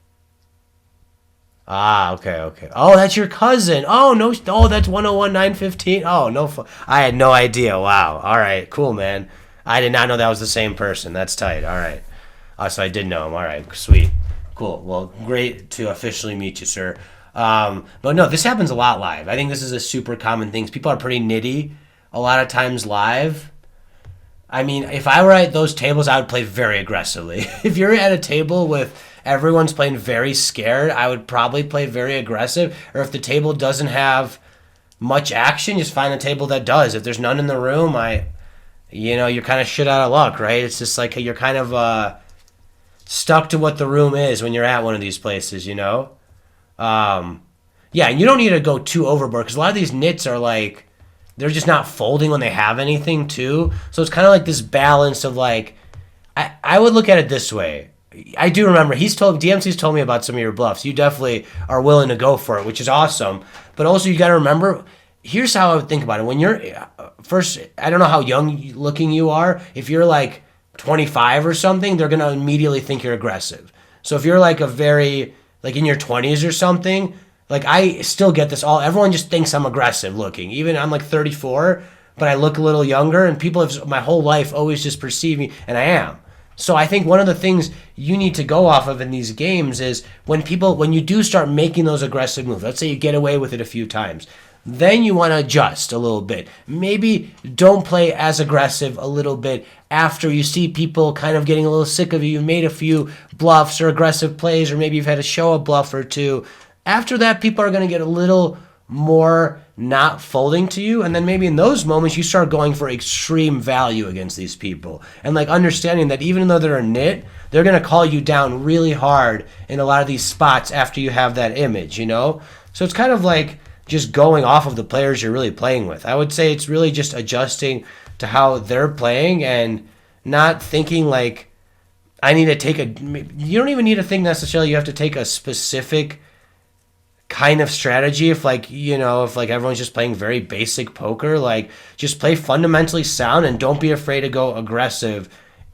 Ah, okay. Oh, that's your cousin. Oh, no. Oh, that's 101-915. Oh, no. I had no idea. Wow. All right. Cool, man. I did not know that was the same person. That's tight. All right. So I did know him. All right. Sweet. Cool. Well, great to officially meet you, sir. But no, this happens a lot live. I think this is a super common thing. People are pretty nitty a lot of times live. I mean, if I were at those tables, I would play very aggressively. If you're at a table with everyone's playing very scared, I would probably play very aggressive. Or if the table doesn't have much action, just find a table that does. If there's none in the room, you're kind of shit out of luck, right? It's just like you're kind of stuck to what the room is when you're at one of these places, Yeah, and you don't need to go too overboard because a lot of these nits are like, they're just not folding when they have anything too. So it's kind of like this balance of like, I would look at it this way. I do remember DMC's told me about some of your bluffs. You definitely are willing to go for it, which is awesome. But also you got to remember, here's how I would think about it. When you're first, I don't know how young looking you are. If you're like 25 or something, they're going to immediately think you're aggressive. So if you're like like in your 20s or something, like I still get this everyone just thinks I'm aggressive looking. Even I'm like 34, but I look a little younger and people have my whole life always just perceive me, and I am. So I think one of the things you need to go off of in these games is when you do start making those aggressive moves, let's say you get away with it a few times, then you want to adjust a little bit. Maybe don't play as aggressive a little bit after you see people kind of getting a little sick of you. You've made a few bluffs or aggressive plays, or maybe you've had to show a bluff or two. After that, people are going to get a little more not folding to you, and then maybe in those moments you start going for extreme value against these people, and like understanding that even though they're a nit, they're going to call you down really hard in a lot of these spots after you have that image, So it's kind of like just going off of the players you're really playing with. I would say it's really just adjusting to how they're playing and not thinking like you don't even need to think necessarily you have to take a specific kind of strategy if everyone's just playing very basic poker. Like, just play fundamentally sound and don't be afraid to go aggressive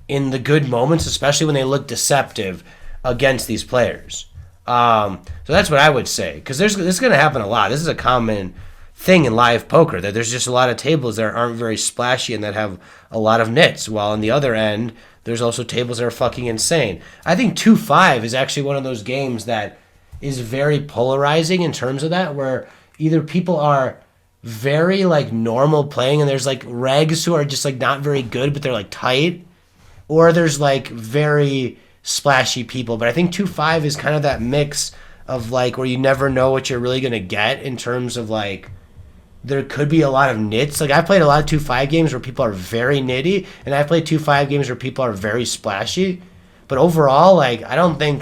in the good moments, especially when they look deceptive against these players. So that's what I would say, because this is going to happen a lot. This is a common thing in live poker, that there's just a lot of tables that aren't very splashy and that have a lot of nits, while on the other end there's also tables that are fucking insane. I think 2-5 is actually one of those games that is very polarizing in terms of that, where either people are very like normal playing, and there's like regs who are just like not very good, but they're like tight, or there's like very splashy people. But I think 2.5 is kind of that mix of like where you never know what you're really gonna get in terms of like there could be a lot of nits. Like I played a lot of 2.5 games where people are very nitty, and I played 2.5 games where people are very splashy. But overall, like I don't know,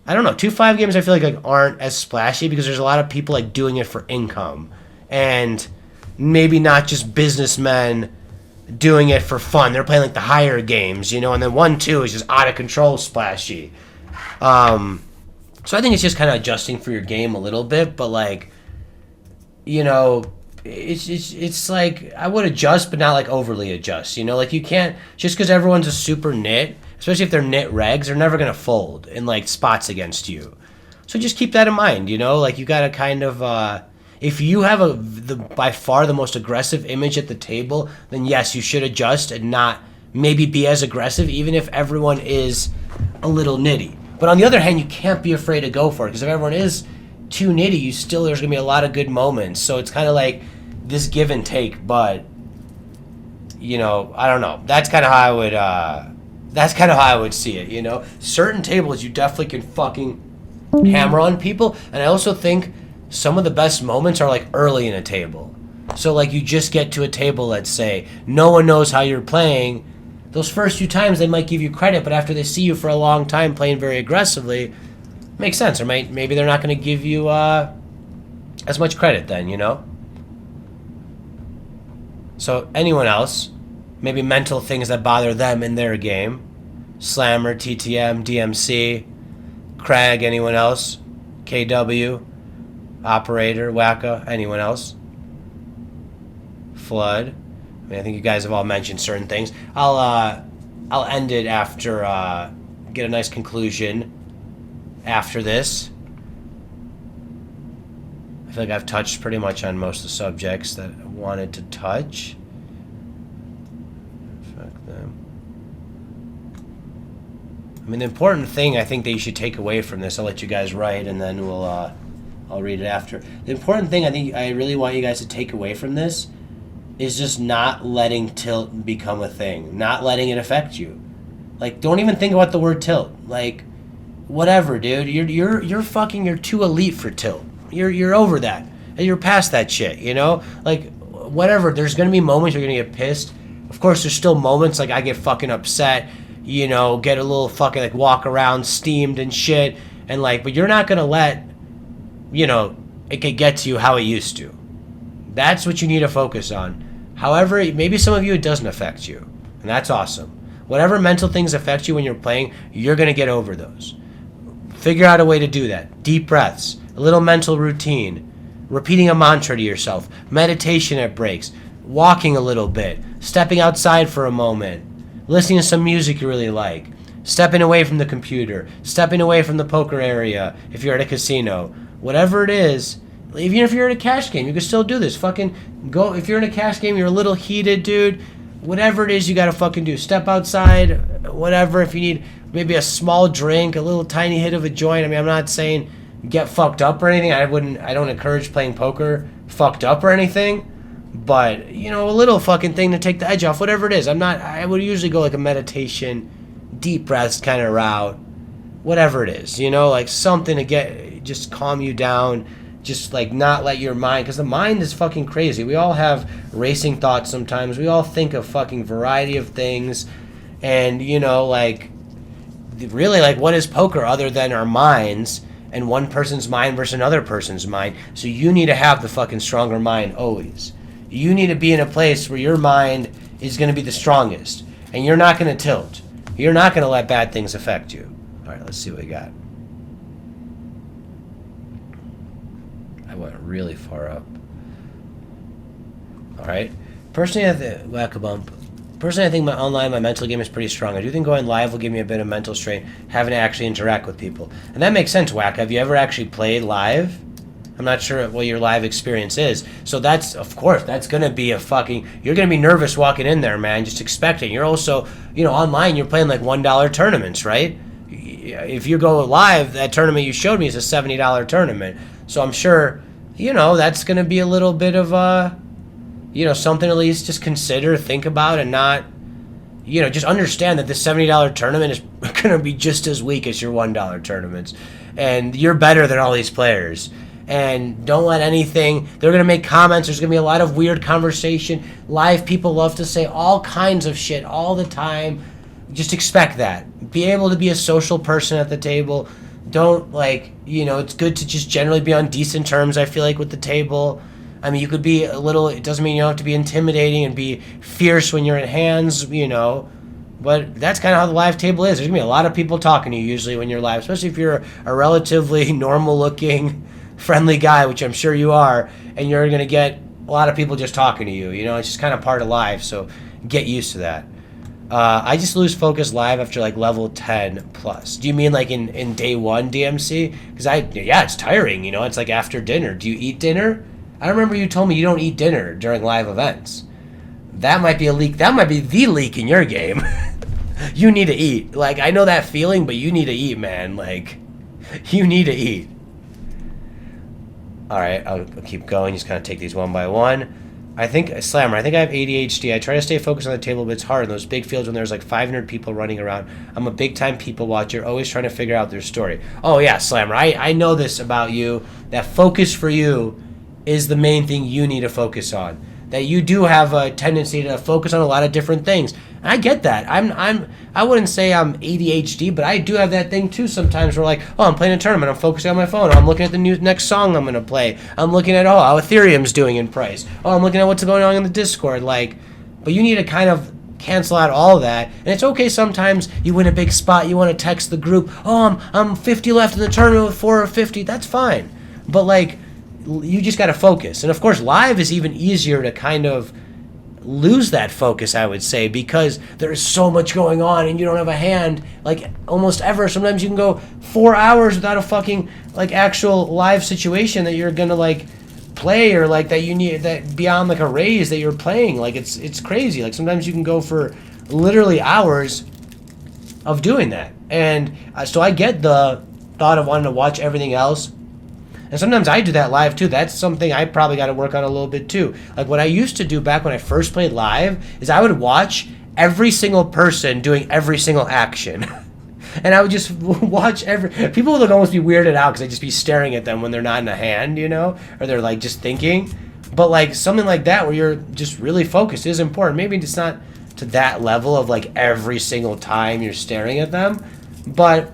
2.5 games I feel like aren't as splashy because there's a lot of people like doing it for income, and maybe not just businessmen doing it for fun. They're playing like the higher games, you know, and then 1-2 is just out of control splashy. So I think it's just kind of adjusting for your game a little bit, but like, you know, it's like I would adjust, but not like overly adjust. You know, like you can't just because everyone's a super nit, especially if they're nit regs, they're never gonna fold in like spots against you. So just keep that in mind. You know, like you gotta kind of if you have by far the most aggressive image at the table, then yes, you should adjust and not maybe be as aggressive, even if everyone is a little nitty. But on the other hand, you can't be afraid to go for it because if everyone is too nitty, there's gonna be a lot of good moments. So it's kind of like this give and take. But you know, I don't know. That's kind of how I would see it. You know, certain tables you definitely can fucking hammer on people, and I also think some of the best moments are like early in a table. So like you just get to a table, let's say, no one knows how you're playing. Those first few times they might give you credit, but after they see you for a long time playing very aggressively, makes sense. Or maybe they're not going to give you as much credit then, you know? So anyone else, maybe mental things that bother them in their game. Slammer, TTM, DMC, Craig, anyone else? KW, Operator, Wacka, anyone else? Flood. I mean, I think you guys have all mentioned certain things. I'll end it after get a nice conclusion after this. I feel like I've touched pretty much on most of the subjects that I wanted to touch. Fuck them. I mean, the important thing I think that you should take away from this, I'll let you guys write and then I'll read it after. The important thing I think I really want you guys to take away from this is just not letting tilt become a thing. Not letting it affect you. Like, don't even think about the word tilt. Like, whatever, dude. You're too elite for tilt. You're over that. And you're past that shit, you know? Like, whatever. There's gonna be moments you're gonna get pissed. Of course, there's still moments like I get fucking upset, you know, get a little fucking like walk around steamed and shit. And like, but you're not gonna let, you know, it could get to you how it used to. That's what you need to focus on. However, maybe some of you it doesn't affect you, and that's awesome. Whatever mental things affect you when you're playing, you're going to get over those. Figure out a way to do that. Deep breaths, a little mental routine, repeating a mantra to yourself, meditation at breaks, walking a little bit, stepping outside for a moment, listening to some music you really like, stepping away from the computer, stepping away from the poker area if you're at a casino. Whatever it is, even if you're in a cash game, you can still do this. Fucking go. If you're in a cash game, you're a little heated, dude. Whatever it is, you gotta fucking do. Step outside, whatever. If you need maybe a small drink, a little tiny hit of a joint. I mean, I'm not saying get fucked up or anything. I don't encourage playing poker fucked up or anything. But, you know, a little fucking thing to take the edge off. Whatever it is. I would usually go like a meditation, deep breaths kind of route. Whatever it is, you know, like something to just calm you down. Just like not let your mind, because the mind is fucking crazy. We all have racing thoughts sometimes. We all think of fucking variety of things. And, you know, like, really, like, what is poker other than our minds and one person's mind versus another person's mind? So you need to have the fucking stronger mind always. You need to be in a place where your mind is going to be the strongest. And you're not going to tilt. You're not going to let bad things affect you. All right, let's see what we got. I went really far up. All right. Personally, I think my mental game is pretty strong. I do think going live will give me a bit of mental strain, having to actually interact with people. And that makes sense, Whack. Have you ever actually played live? I'm not sure what your live experience is. So that's, of course, that's going to be you're going to be nervous walking in there, man. Just expect it. You're also, you know, online, you're playing like $1 tournaments, right? If you go live, that tournament you showed me is a $70 tournament. So I'm sure, that's going to be a little bit of something at least just consider, think about, and not, just understand that this $70 tournament is going to be just as weak as your $1 tournaments. And you're better than all these players. And don't let anything, they're going to make comments. There's going to be a lot of weird conversation. Live people love to say all kinds of shit all the time. Just expect that. Be able to be a social person at the table. Don't, it's good to just generally be on decent terms, I feel like, with the table. I mean, you could be it doesn't mean you don't have to be intimidating and be fierce when you're in hands, but that's kind of how the live table is. There's going to be a lot of people talking to you usually when you're live, especially if you're a relatively normal-looking, friendly guy, which I'm sure you are, and you're going to get a lot of people just talking to you. It's just kind of part of live, so get used to that. I just lose focus live after level 10 plus. Do you mean in day one DMC? Because it's tiring, it's after dinner. Do you eat dinner? I remember you told me you don't eat dinner during live events. That might be a leak. That might be the leak in your game. You need to eat. I know that feeling, but you need to eat, man. You need to eat. All right, I'll keep going. Just kind of take these one by one. Slammer, I think I have ADHD. I try to stay focused on the table, but it's hard in those big fields when there's 500 people running around. I'm a big-time people watcher, always trying to figure out their story. Oh, yeah, Slammer, I know this about you. That focus for you is the main thing you need to focus on. That you do have a tendency to focus on a lot of different things. And I get that. I wouldn't say I'm ADHD, but I do have that thing too sometimes where I'm playing a tournament, I'm focusing on my phone, I'm looking at the next song I'm gonna play. I'm looking at how Ethereum's doing in price. I'm looking at what's going on in the Discord. But you need to kind of cancel out all of that. And it's okay sometimes you win a big spot, you want to text the group, I'm 50 left in the tournament with 4 or 50. That's fine. But you just got to focus. And of course, live is even easier to kind of lose that focus, I would say, because there's so much going on and you don't have a hand almost ever. Sometimes you can go 4 hours without a fucking actual live situation that you're gonna play, or that you need that beyond a raise that you're playing. It's crazy. Sometimes you can go for literally hours of doing that. And so I get the thought of wanting to watch everything else. And sometimes I do that live too. That's something I probably got to work on a little bit too. What I used to do back when I first played live is I would watch every single person doing every single action. And I would just watch people would almost be weirded out because I'd just be staring at them when they're not in a hand, or they're just thinking. But something like that where you're just really focused is important. Maybe it's not to that level of every single time you're staring at them, but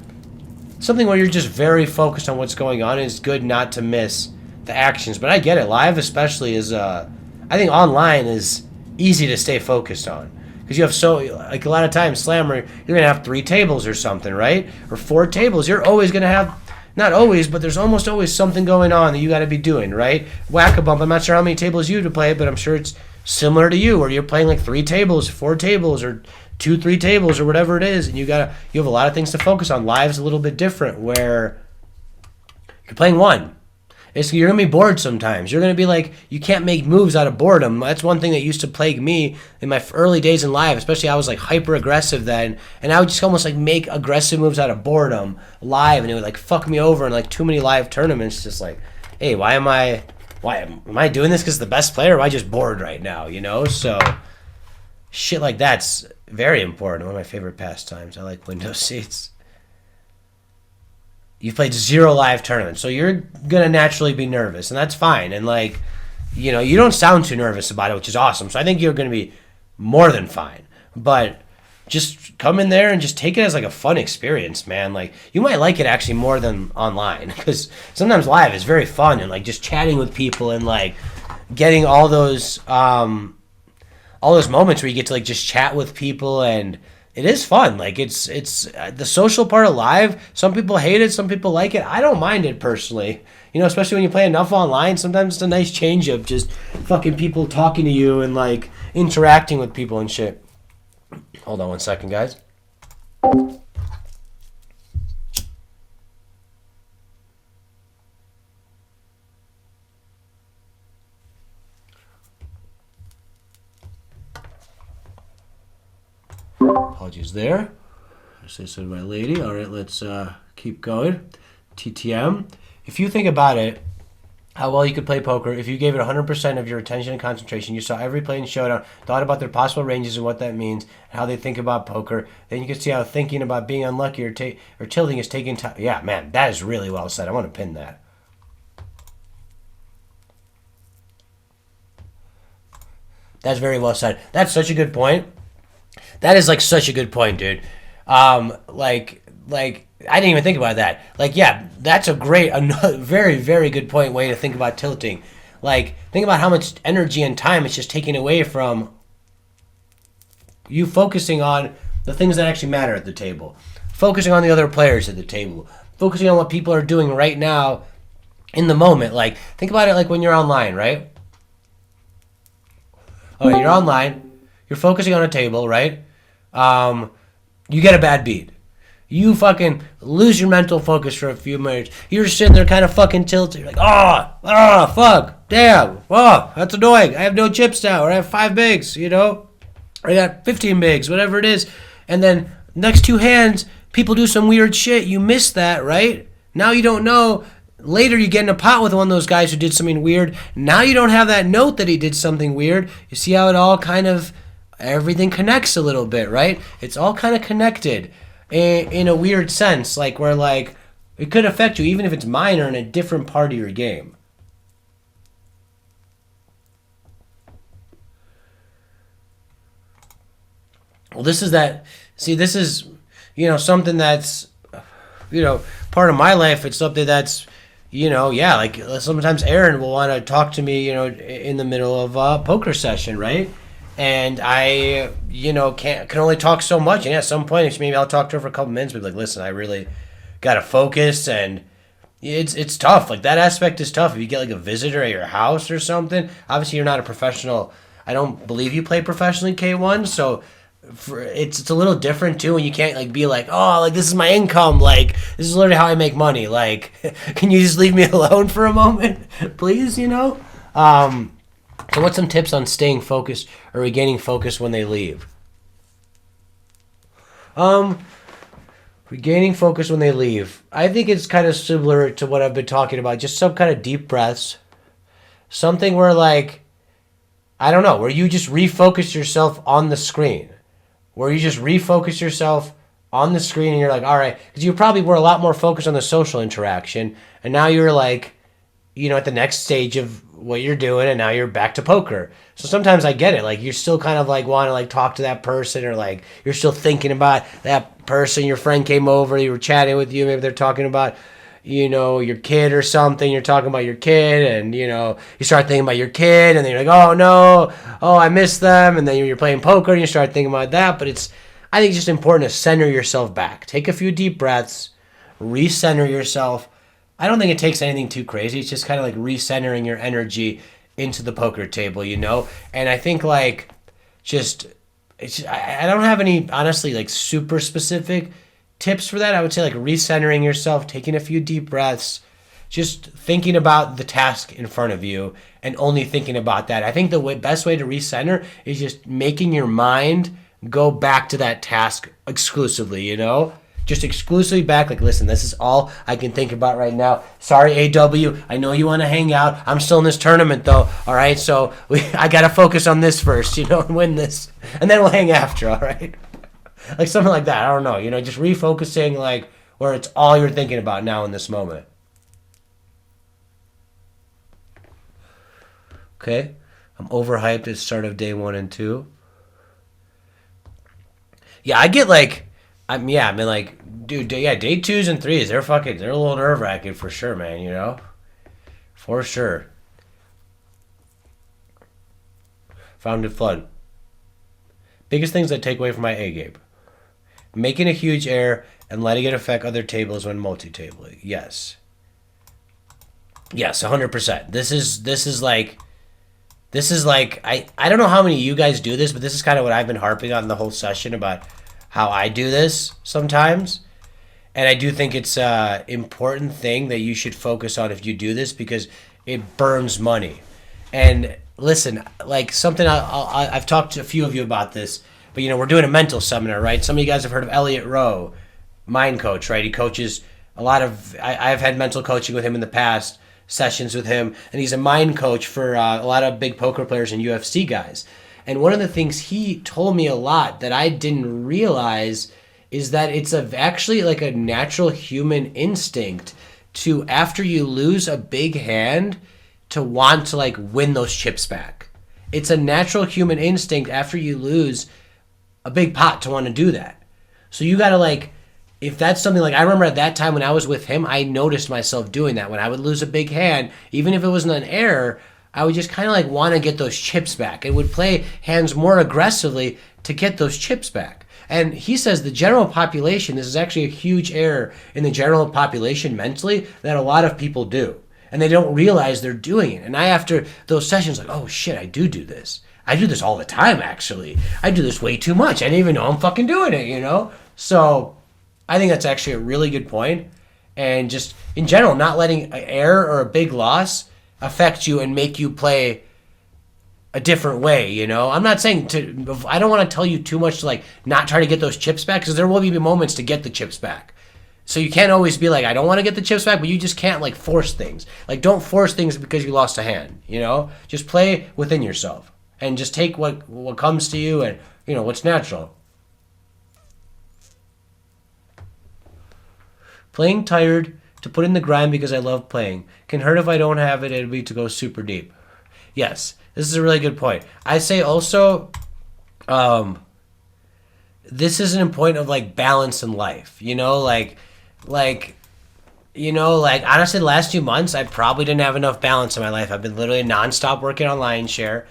something where you're just very focused on what's going on is good not to miss the actions. But I get it. Live especially is, I think online is easy to stay focused on. Because you have a lot of times, Slammer, you're going to have 3 tables or something, right? Or 4 tables. You're always going to have, not always, but there's almost always something going on that you got to be doing, right? Whack-a-bump, I'm not sure how many tables you have to play, but I'm sure it's similar to you, where you're playing 3 tables, 4 tables, or 2-3 tables or whatever it is, and you have a lot of things to focus on. Live's a little bit different, where you're playing one. You're gonna be bored sometimes. You're gonna be you can't make moves out of boredom. That's one thing that used to plague me in my early days in live, especially. I was hyper aggressive then, and I would just almost make aggressive moves out of boredom live, and it would fuck me over in too many live tournaments. Just hey, why am I doing this because the best player, or am I just bored right now? So shit like that's very important. One of my favorite pastimes. I like window seats. You've played 0 live tournaments, so you're gonna naturally be nervous, and that's fine. And you don't sound too nervous about it, which is awesome. So I think you're gonna be more than fine. But just come in there and just take it as a fun experience, man. You might like it actually more than online, because sometimes live is very fun and just chatting with people and getting all those moments where you get to just chat with people, and it is fun. It's the social part of live. Some people hate it, some people like it. I don't mind it personally. Especially when you play enough online, sometimes it's a nice change of just fucking people talking to you and interacting with people and shit. Hold on one second, guys. Apologies there. I say so to my lady. All right, let's keep going. TTM. If you think about it, how well you could play poker. If you gave it 100% of your attention and concentration, you saw every play in showdown, thought about their possible ranges and what that means, and how they think about poker, then you can see how thinking about being unlucky or tilting is taking time. Yeah, man, that is really well said. I want to pin that. That's very well said. That's such a good point. That is like such a good point, dude. Like I didn't even think about that. Like, yeah, that's a great, another very, very good point way to think about tilting. Like, think about how much energy and time it's just taking away from you focusing on the things that actually matter at the table, focusing on the other players at the table, focusing on what people are doing right now in the moment. Like, think about it like when you're online, right? Okay, you're online, you're focusing on a table, right? You get a bad beat. You fucking lose your mental focus for a few minutes. You're sitting there kind of fucking tilted. You're like, fuck, damn, that's annoying. I have no chips now, or I have 5 bigs, you know? Or I got 15 bigs, whatever it is. And then next 2 hands, people do some weird shit. You miss that, right? Now you don't know. Later you get in a pot with one of those guys who did something weird. Now you don't have that note that he did something weird. You see how it all kind of, everything connects a little bit, right? It's all kind of connected in a weird sense, like where like it could affect you even if it's minor in a different part of your game. Well, this is that. See, this is, something that's, part of my life. It's something that's, yeah, like sometimes Aaron will want to talk to me, in the middle of a poker session, right? And I, can only talk so much. And at some point, maybe I'll talk to her for a couple minutes, but like, listen, I really got to focus, and it's tough. Like that aspect is tough. If you get like a visitor at your house or something, obviously you're not a professional. I don't believe you play professionally K1, so it's a little different too, and you can't like be like, oh, like this is my income, like this is literally how I make money, like can you just leave me alone for a moment please? So what's some tips on staying focused or regaining focus when they leave? Regaining focus when they leave, I think it's kind of similar to what I've been talking about, just some kind of deep breaths, something where like, I don't know, where you just refocus yourself on the screen. Where you just refocus yourself on the screen and you're like, all right, because you probably were a lot more focused on the social interaction, and now you're like, at the next stage of what you're doing, and now you're back to poker. So sometimes I get it, like you're still kind of like want to like talk to that person, or like you're still thinking about that person. Your friend came over, you were chatting with you, maybe they're talking about your kid or something, you're talking about your kid, and, you start thinking about your kid, and then you're like, oh, no, I miss them, and then you're playing poker, and you start thinking about that, but I think it's just important to center yourself back. Take a few deep breaths, recenter yourself. I don't think it takes anything too crazy. It's just kind of like recentering your energy into the poker table, and I think, like, I don't have any, honestly, like, super specific tips for that. I would say like recentering yourself, taking a few deep breaths, just thinking about the task in front of you and only thinking about that. I think the best way to recenter is just making your mind go back to that task exclusively, just exclusively back. Like, listen, this is all I can think about right now. Sorry, AW, I know you want to hang out. I'm still in this tournament though. All right. So I got to focus on this first, and win this, and then we'll hang after. All right. Like something like that. I don't know. Just refocusing, like where it's all you're thinking about now in this moment. Okay. I'm overhyped at the start of day 1 and 2. Yeah, I get like, like, dude, day 2s and 3s, they're a little nerve wracking for sure, man. For sure. Founded flood. Biggest things that take away from my A game. Making a huge error and letting it affect other tables when multi-tabling. Yes, 100%. This is like I don't know how many of you guys do this, but this is kind of what I've been harping on the whole session about how I do this sometimes. And I do think it's an important thing that you should focus on if you do this, because it burns money. And listen, like something I've talked to a few of you about this, but we're doing a mental seminar, right? Some of you guys have heard of Elliott Rowe, mind coach, right? He coaches a lot of, I've had mental coaching with him in the past. sessions with him, and he's a mind coach for a lot of big poker players and UFC guys. And one of the things he told me a lot that I didn't realize is that it's actually like a natural human instinct to, after you lose a big hand, to want to like win those chips back. It's a natural human instinct after you lose a big pot to want to do that. So you got to like, if that's something like, I remember at that time when I was with him, I noticed myself doing that. When I would lose a big hand, even if it wasn't an error, I would just kind of like want to get those chips back and would play hands more aggressively to get those chips back. And he says the general population, this is actually a huge error in the general population mentally that a lot of people do. And they don't realize they're doing it. And I, after those sessions, like, oh shit, I do this. I do this all the time, actually. I do this way too much. I didn't even know I'm fucking doing it, you know? So I think that's actually a really good point. And just in general, not letting an error or a big loss affect you and make you play a different way, you know? I'm not saying I don't want to tell you too much to like not try to get those chips back, because there will be moments to get the chips back. So you can't always be like, I don't want to get the chips back, but you just can't like force things. Like don't force things because you lost a hand, you know? Just play within yourself and just take what comes to you and, you know, what's natural. Playing tired to put in the grind because I love playing. Can hurt if I don't have it. It'd be to go super deep. Yes, this is a really good point. I say also, this isn't a point of like balance in life. You know, like honestly, the last 2 months I probably didn't have enough balance in my life. I've been literally nonstop working on LionShare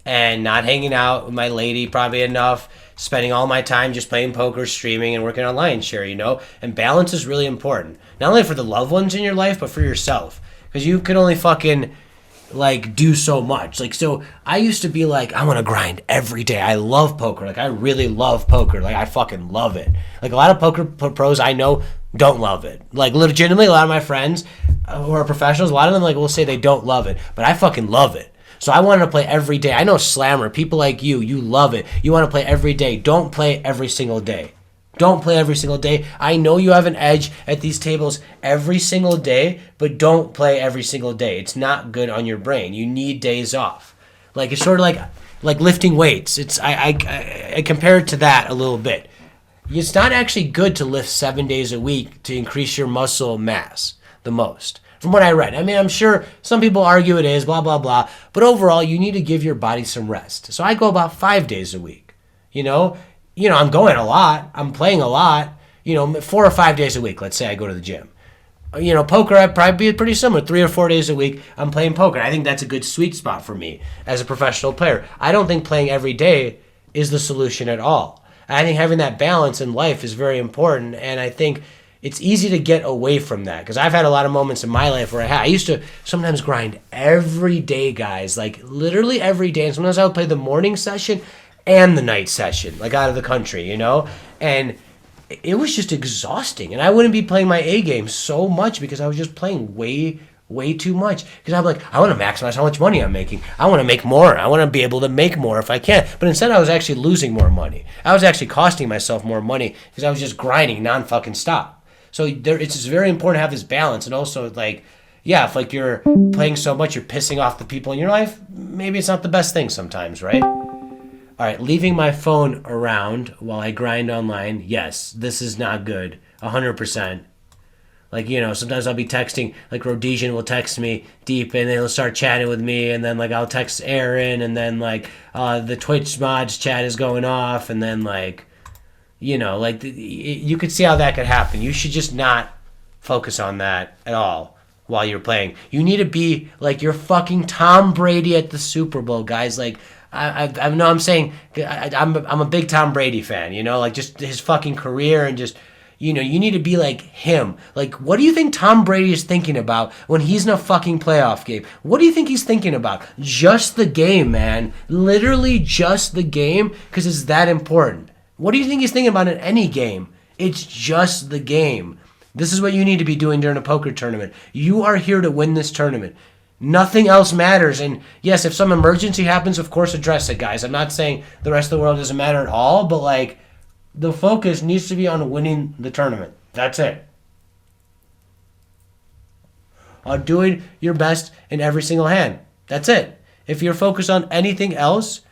and not hanging out with my lady probably enough. Spending all my time just playing poker, streaming, and working on LionShare, you know? And balance is really important. Not only for the loved ones in your life, but for yourself. Because you can only fucking, like, do so much. Like, so I used to be like, I want to grind every day. I love poker. Like, I really love poker. Like, I fucking love it. Like, a lot of poker pros I know don't love it. Like, legitimately, a lot of my friends who are professionals, a lot of them, like, will say they don't love it. But I fucking love it. So I wanted to play every day. I know Slammer, people like you love it. You want to play every day. Don't play every single day. Don't play every single day. I know you have an edge at these tables every single day, but don't play every single day. It's not good on your brain. You need days off. Like, it's sort of like lifting weights. I compare it to that a little bit. It's not actually good to lift 7 days a week to increase your muscle mass the most. From what I read. I mean, I'm sure some people argue it is, blah, blah, blah. But overall, you need to give your body some rest. So I go about 5 days a week. You know, I'm going a lot. I'm playing a lot. 4 or 5 days a week. Let's say I go to the gym. Poker, I'd probably be pretty similar. 3 or 4 days a week, I'm playing poker. I think that's a good sweet spot for me as a professional player. I don't think playing every day is the solution at all. I think having that balance in life is very important. And I think it's easy to get away from that, because I've had a lot of moments in my life where I used to sometimes grind every day, guys, like literally every day. And sometimes I would play the morning session and the night session, like out of the country, and it was just exhausting. And I wouldn't be playing my A game so much because I was just playing way too much. Because I'm like, I want to maximize how much money I'm making. I want to make more. I want to be able to make more if I can. But instead, I was actually losing more money. I was actually costing myself more money because I was just grinding non-fucking stop. So it's just very important to have this balance. And also, like, yeah, if like you're playing so much, you're pissing off the people in your life, maybe it's not the best thing sometimes, right? All right, leaving my phone around while I grind online. Yes, this is not good. 100%. Like, sometimes I'll be texting, like Rhodesian will text me deep and they'll start chatting with me, and then like I'll text Aaron, and then like the Twitch mods chat is going off, and then like, you could see how that could happen. You should just not focus on that at all while you're playing. You need to be like you're fucking Tom Brady at the Super Bowl, guys. Like, I know I'm saying I'm a big Tom Brady fan, like just his fucking career and just, you need to be like him. Like, what do you think Tom Brady is thinking about when he's in a fucking playoff game? What do you think he's thinking about? Just the game, man. Literally just the game, because it's that important. What do you think he's thinking about in any game? It's just the game. This is what you need to be doing during a poker tournament. You are here to win this tournament. Nothing else matters. And yes, if some emergency happens, of course, address it, guys. I'm not saying the rest of the world doesn't matter at all, but like, the focus needs to be on winning the tournament. That's it. on doing your best in every single hand. That's it. If you're focused on anything else,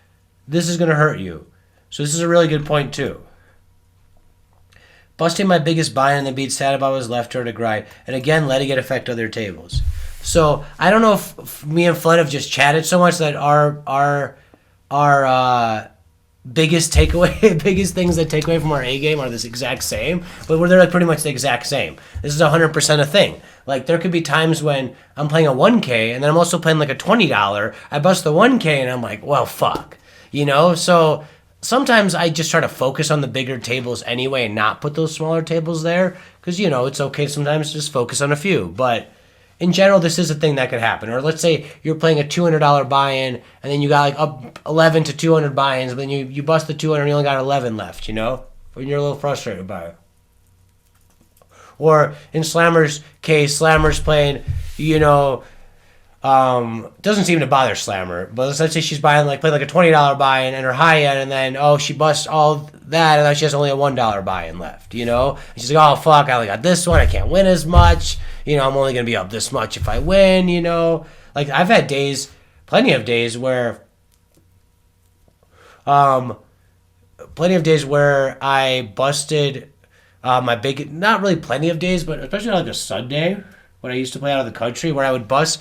this is going to hurt you. So this is a really good point too. Busting my biggest buy-in and then being sad about his left turn to grind, and again letting it affect other tables. So I don't know if me and Flood have just chatted so much that our biggest takeaway, biggest things that take away from our A game are this exact same, but they're like pretty much the exact same. This is 100% a thing. Like there could be times when I'm playing a 1K and then I'm also playing like a $20. I bust the 1K and I'm like, well, fuck, you know? So sometimes I just try to focus on the bigger tables anyway and not put those smaller tables there because, you know, it's okay sometimes to just focus on a few, but in general, this is a thing that could happen. Or let's say you're playing a $200 buy-in, and then you got like up 11 to 200 buy-ins, but then you bust the 200 and you only got 11 left, you know? When you're a little frustrated by it. Or in Slammer's case, Slammer's playing, you know, doesn't seem to bother Slammer, but let's say she's playing like a $20 buy-in and her high-end, and then, she busts all that, and then she has only a $1 buy-in left, you know? And she's like, oh, fuck, I only got this one, I can't win as much. You know, I'm only going to be up this much if I win, you know. Like, I've had days, plenty of days where I busted my big, not really plenty of days, but especially on like a Sunday when I used to play out of the country where I would bust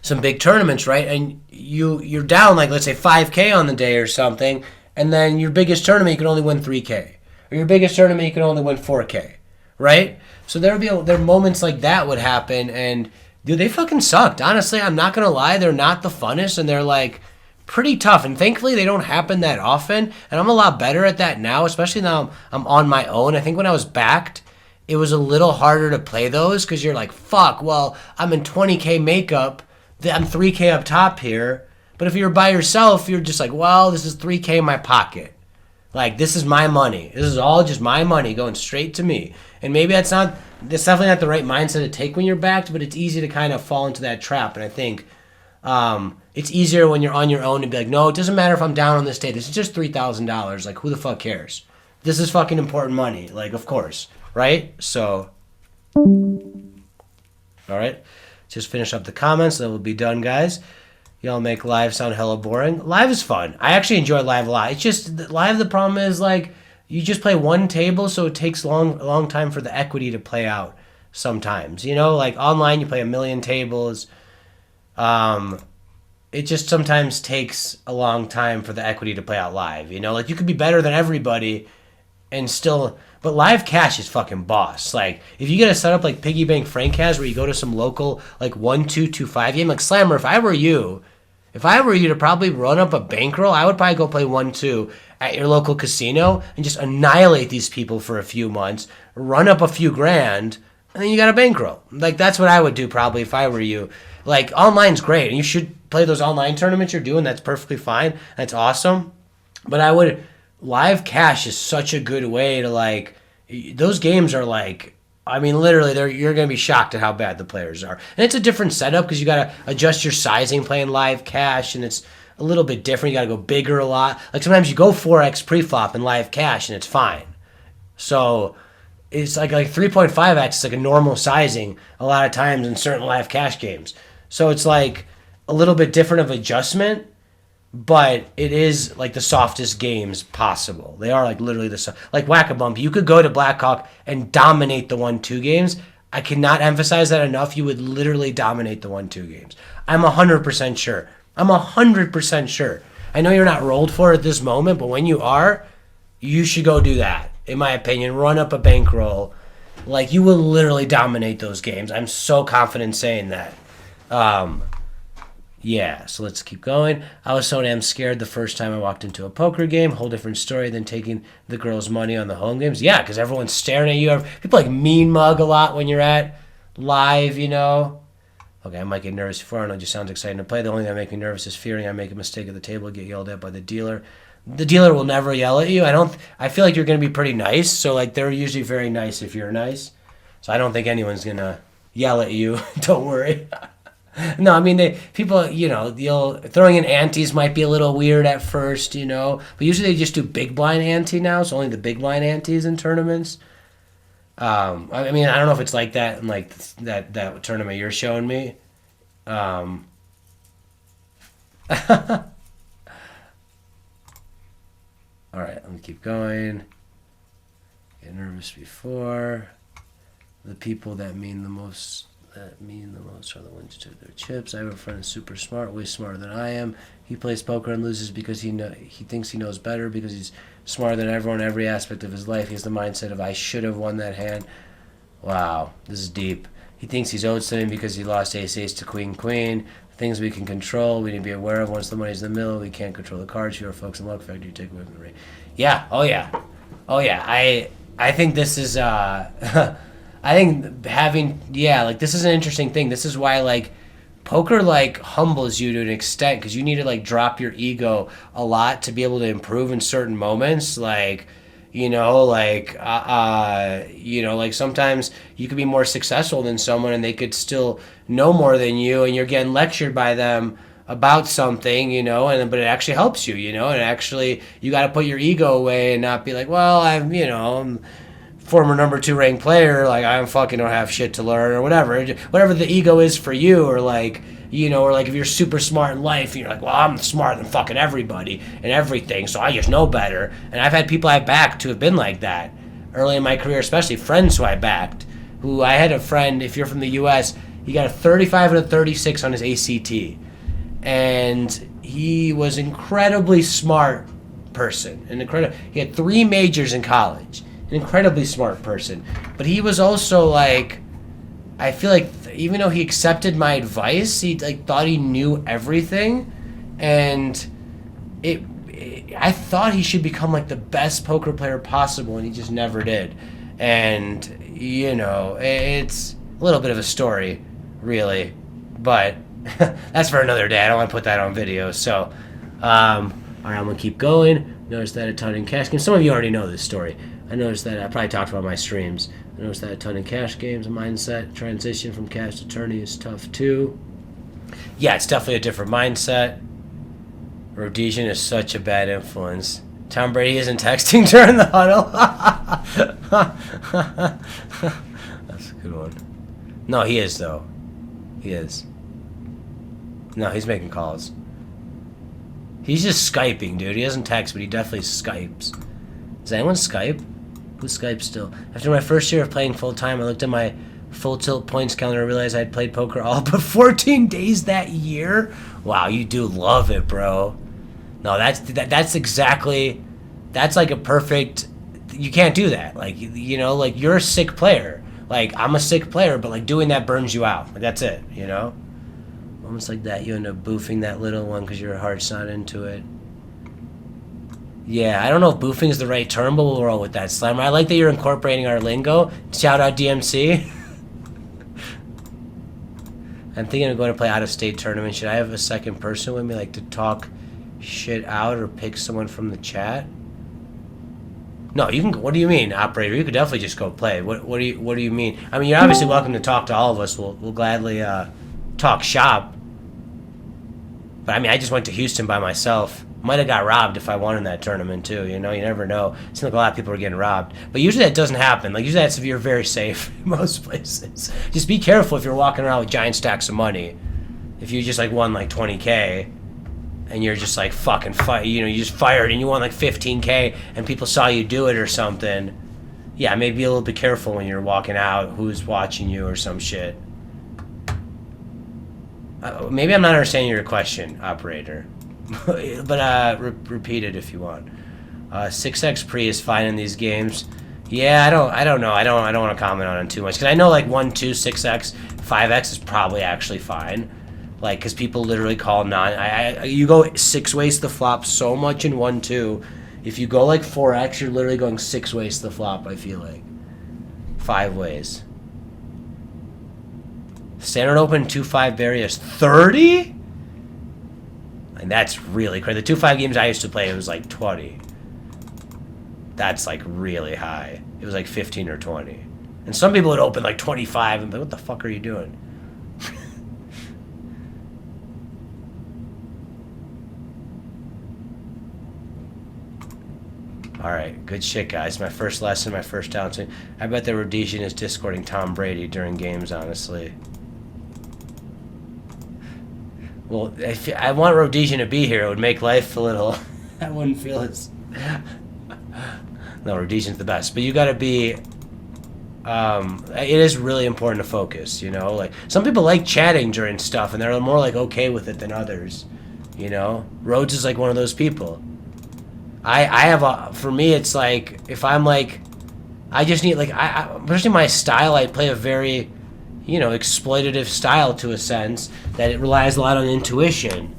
some big tournaments, right? And you're down like, let's say 5K on the day or something, and then your biggest tournament, you can only win 3K. Or your biggest tournament, you can only win 4K, right? So there are moments like that would happen, and dude, they fucking sucked. Honestly, I'm not gonna lie, they're not the funnest, and they're like pretty tough. And thankfully, they don't happen that often, and I'm a lot better at that now, especially now I'm on my own. I think when I was backed, it was a little harder to play those because you're like, fuck, well, I'm in 20K makeup, I'm 3K up top here. But if you're by yourself, you're just like, well, this is 3K in my pocket. Like, this is my money. This is all just my money going straight to me. And maybe that's definitely not the right mindset to take when you're backed, but it's easy to kind of fall into that trap. And I think it's easier when you're on your own to be like, no, it doesn't matter if I'm down on this day. This is just $3,000. Like, who the fuck cares? This is fucking important money. Like, of course. Right? So, all right. Just finish up the comments. That will be done, guys. Y'all make live sound hella boring. Live is fun. I actually enjoy live a lot. It's just live. The problem is like you just play one table, so it takes a long time for the equity to play out. Sometimes, you know, like online you play a million tables. It just sometimes takes a long time for the equity to play out live. You know, like you could be better than everybody, and still. But live cash is fucking boss. Like, if you get a setup like Piggy Bank Frank has where you go to some local, like, 1-2-2-5 game, like Slammer, if I were you to probably run up a bankroll, I would probably go play 1-2 at your local casino and just annihilate these people for a few months, run up a few grand, and then you got a bankroll. Like, that's what I would do probably if I were you. Like, online's great, and you should play those online tournaments you're doing. That's perfectly fine. That's awesome. But live cash is such a good way to, like, those games are like, I mean, literally, you're going to be shocked at how bad the players are. And it's a different setup because you got to adjust your sizing playing live cash, and it's a little bit different. You got to go bigger a lot. Like, sometimes you go 4x pre-flop in live cash, and it's fine. So it's like 3.5x is like a normal sizing a lot of times in certain live cash games. So it's like a little bit different of adjustment. But it is like the softest games possible. They are like literally like Whack-A-Bump. You could go to Blackhawk and dominate the 1-2 games. I cannot emphasize that enough. You would literally dominate the 1-2 games. I'm 100% sure. I'm 100% sure. I know you're not rolled for it at this moment, but when you are, you should go do that. In my opinion, run up a bankroll. Like, you will literally dominate those games. I'm so confident saying that. Yeah, so let's keep going. I was so damn scared the first time I walked into a poker game. Whole different story than taking the girls' money on the home games. Yeah, because everyone's staring at you. People like mean mug a lot when you're at live, you know. Okay, I might get nervous before. I know it just sounds exciting to play. The only thing that makes me nervous is fearing I make a mistake at the table and get yelled at by the dealer. The dealer will never yell at you. I feel like you're going to be pretty nice. So, like, they're usually very nice if you're nice. So I don't think anyone's going to yell at you. Don't worry. No, I mean, people, you know, throwing in antes might be a little weird at first, you know, but usually they just do big blind ante now, so only the big blind antes in tournaments. I mean, I don't know if it's like that in like that tournament you're showing me. Um, all right, let me keep going. Get nervous before. The people that mean the most are the ones who took their chips. I have a friend who's super smart, way smarter than I am. He plays poker and loses because he thinks he knows better because he's smarter than everyone in every aspect of his life. He has the mindset of I should have won that hand. Wow, this is deep. He thinks he's owed something because he lost ace to queen. Things we can control, we need to be aware of. Once the money's in the middle, we can't control the cards. Fewer folks in luck factor you take away from the ring. Yeah, oh yeah. Oh yeah. I think this is I think having like this is an interesting thing. This is why like poker like humbles you to an extent because you need to like drop your ego a lot to be able to improve in certain moments. Like like sometimes you could be more successful than someone and they could still know more than you and you're getting lectured by them about something, but it actually helps you, and actually you got to put your ego away and not be like, well, I'm former number 2 ranked player, like I fucking don't have shit to learn or whatever the ego is for you, or like or like if you're super smart in life, you're like, well, I'm smarter than fucking everybody and everything, so I just know better. And I've had people I backed who have been like that early in my career, especially friends who I backed. Who I had a friend, if you're from the U.S., he got a 35 and a 36 on his ACT, and he was incredibly smart person, he had 3 majors in college. An incredibly smart person, but he was also like, I feel like even though he accepted my advice, he like thought he knew everything, and I thought he should become like the best poker player possible, and he just never did. And it's a little bit of a story, really, but that's for another day. I don't want to put that on video. So, all right, I'm gonna keep going. Notice that a ton in cash games. Some of you already know this story. I noticed that I probably talked about my streams. I noticed that a ton in cash games, a mindset transition from cash to tourney is tough too. Yeah, it's definitely a different mindset. Rhodesian is such a bad influence. Tom Brady isn't texting during the huddle. That's a good one. No, he is though. He is. No, he's making calls. He's just Skyping, dude. He doesn't text, but he definitely Skypes. Does anyone Skype? Who's Skype still? After my first year of playing full-time, I looked at my full tilt points calendar and realized I'd played poker all but 14 days that year. Wow, you do love it, bro. No, that's exactly... That's like a perfect... You can't do that. Like, like you're a sick player. Like, I'm a sick player, but like doing that burns you out. Like, that's it, Moments like that, you end up boofing that little one because your heart's not into it. Yeah, I don't know if boofing is the right term, but we'll roll with that, Slammer. I like that you're incorporating our lingo. Shout out DMC. I'm thinking of going to play out-of-state tournament. Should I have a second person with me, like to talk shit out or pick someone from the chat? No, you can. What do you mean, operator? You could definitely just go play. What do you mean? I mean, you're obviously welcome to talk to all of us. We'll gladly talk shop. But I mean, I just went to Houston by myself. Might have got robbed if I won in that tournament too. You never know. It seems like a lot of people are getting robbed, but usually that doesn't happen. Like usually that's if you're very safe in most places. Just be careful if you're walking around with giant stacks of money. If you just like won like 20K, and you're just like fucking you just fired and you won like 15K, and people saw you do it or something. Yeah, maybe be a little bit careful when you're walking out. Who's watching you or some shit. Maybe I'm not understanding your question, operator. But repeat it if you want. 6x pre is fine in these games. Yeah, I don't know. I don't want to comment on it too much because I know like 1, 2, 6x, 5x is probably actually fine. Like because people literally call you go 6 ways to the flop so much in 1, 2. If you go like 4x, you're literally going 6 ways to the flop. I feel like 5 ways. Standard Open 2-5 Barriers 30. And that's really crazy. The 2-5 games I used to play, it was like 20. That's like really high. It was like 15 or 20. And some people would open like 25 and be like, what the fuck are you doing? All right, good shit, guys. My first lesson, my first downswing. I bet that Rhodesian is discording Tom Brady during games, honestly. Well, if I want Rhodesian to be here, it would make life a little... I wouldn't feel as... No, Rhodesian's the best. But you gotta be... it is really important to focus, you know? Like, some people like chatting during stuff, and they're more, like, okay with it than others, you know? Rhodes is, like, one of those people. I have a... For me, it's, like, if I'm, like... I just need, like... especially my style, I play a very, you know, exploitative style to a sense, that it relies a lot on intuition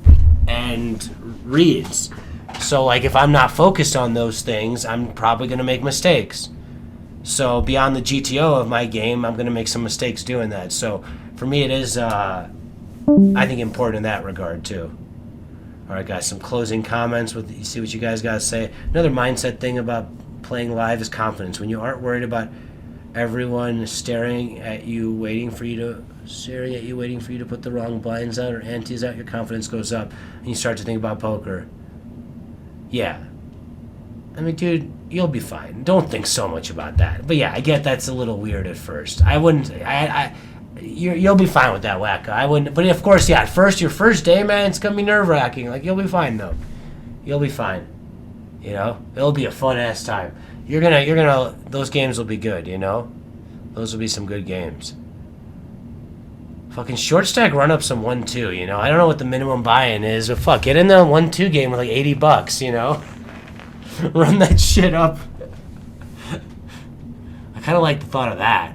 and reads. So, like, if I'm not focused on those things, I'm probably going to make mistakes. So, beyond the GTO of my game, I'm going to make some mistakes doing that. So, for me, it is, I think, important in that regard, too. All right, guys, some closing comments. You see what you guys got to say. Another mindset thing about playing live is confidence. When you aren't worried about everyone staring at you, waiting for you to put the wrong blinds out or antes out, your confidence goes up, and you start to think about poker. Yeah. I mean, dude, you'll be fine. Don't think so much about that. But yeah, I get that's a little weird at first. I wouldn't. You'll be fine with that, Wacko. I wouldn't. But of course, yeah. At first, your first day, man, it's gonna be nerve-wracking. Like, you'll be fine though. You'll be fine. You know, it'll be a fun ass time. You're gonna. Those games will be good. You know, those will be some good games. Fucking short stack run up some 1-2, you know? I don't know what the minimum buy-in is, but fuck, get in the 1-2 game with like $80, you know? Run that shit up. I kind of like the thought of that.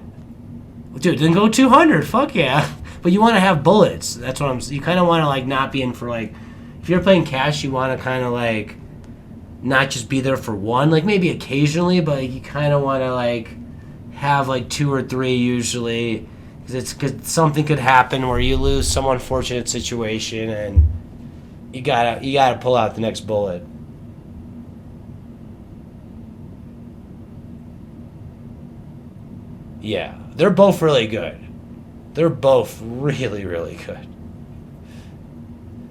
Dude, then go 200, fuck yeah. But you want to have bullets. That's what you kind of want to like not be in for like, if you're playing cash, you want to kind of like not just be there for one, like maybe occasionally, but like, you kind of want to like have like 2 or 3 usually. Because something could happen where you lose some unfortunate situation and you gotta pull out the next bullet. Yeah, they're both really good. They're both really, really good.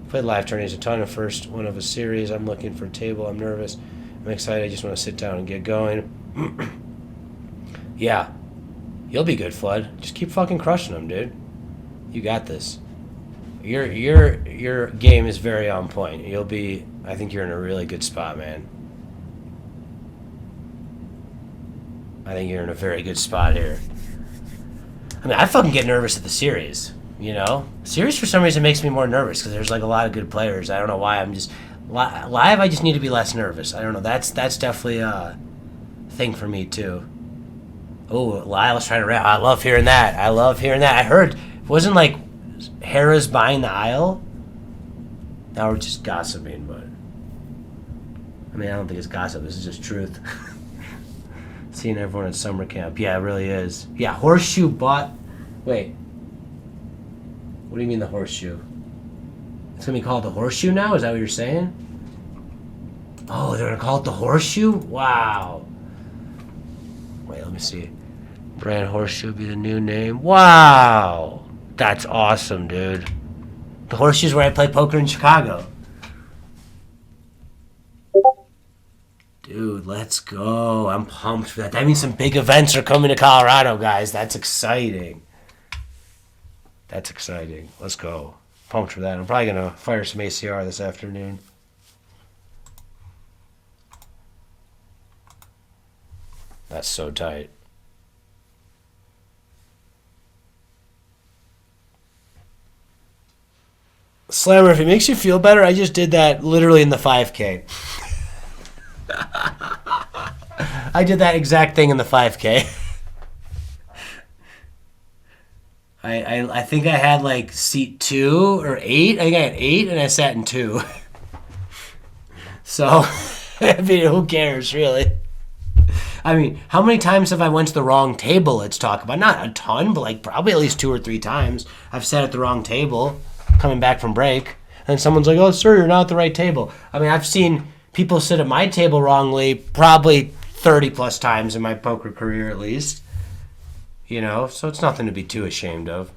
Played live tourneys a ton. The first one of a series. I'm looking for a table. I'm nervous. I'm excited. I just want to sit down and get going. Yeah. You'll be good, Flood. Just keep fucking crushing them, dude. You got this. Your game is very on point. You'll be... I think you're in a really good spot, man. I think you're in a very good spot here. I mean, I fucking get nervous at the series, you know? Series, for some reason, makes me more nervous because there's, like, a lot of good players. I don't know why. I'm just... Live, I just need to be less nervous. I don't know. That's definitely a thing for me, too. Oh, Lyle's trying to rap. I love hearing that. I heard, wasn't like Hera's buying the aisle? Now we're just gossiping, but I mean, I don't think it's gossip. This is just truth. Seeing everyone at summer camp. Yeah, it really is. Yeah, Horseshoe bought... Wait. What do you mean the Horseshoe? It's going to be called the Horseshoe now? Is that what you're saying? Oh, they're going to call it the Horseshoe? Wow. Wait, let me see. Brand Horseshoe be the new name. Wow. That's awesome, dude. The Horseshoe's where I play poker in Chicago. Dude, let's go. I'm pumped for that. That means some big events are coming to Colorado, guys. That's exciting. That's exciting. Let's go. Pumped for that. I'm probably going to fire some ACR this afternoon. That's so tight. Slammer, if it makes you feel better, I just did that literally in the 5K. I did that exact thing in the 5K. I think I had like seat 2 or 8. I think I had 8 and I sat in 2. So, I mean, who cares, really? I mean, how many times have I went to the wrong table? Let's talk about. Not a ton, but like probably at least 2 or 3 times. I've sat at the wrong table coming back from break. And someone's like, oh, sir, you're not at the right table. I mean, I've seen people sit at my table wrongly probably 30 plus times in my poker career at least. You know, so it's nothing to be too ashamed of.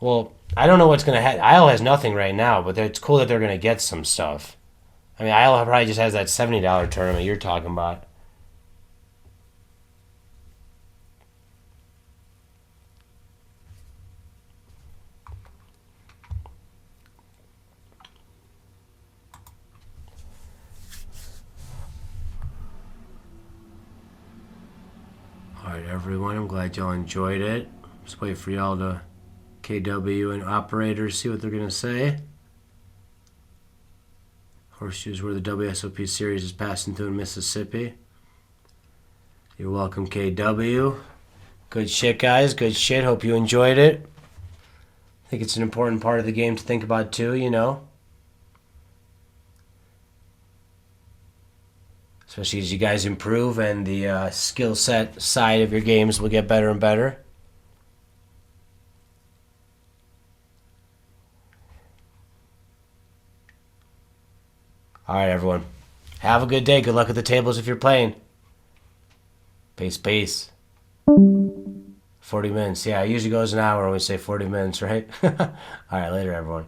Well, I don't know what's going to happen. Isle has nothing right now, but it's cool that they're going to get some stuff. I mean, Isle probably just has that $70 tournament you're talking about. All right, everyone. I'm glad y'all enjoyed it. Just wait for y'all to KW and operators see what they're going to say. Horseshoes where the WSOP series is passing through in Mississippi. You're welcome, KW. Good shit, guys. Good shit. Hope you enjoyed it. I think it's an important part of the game to think about, too, you know. Especially as you guys improve and the skill set side of your games will get better and better. All right, everyone. Have a good day. Good luck at the tables if you're playing. Peace, peace. 40 minutes. Yeah, it usually goes an hour when we say 40 minutes, right? All right, later, everyone.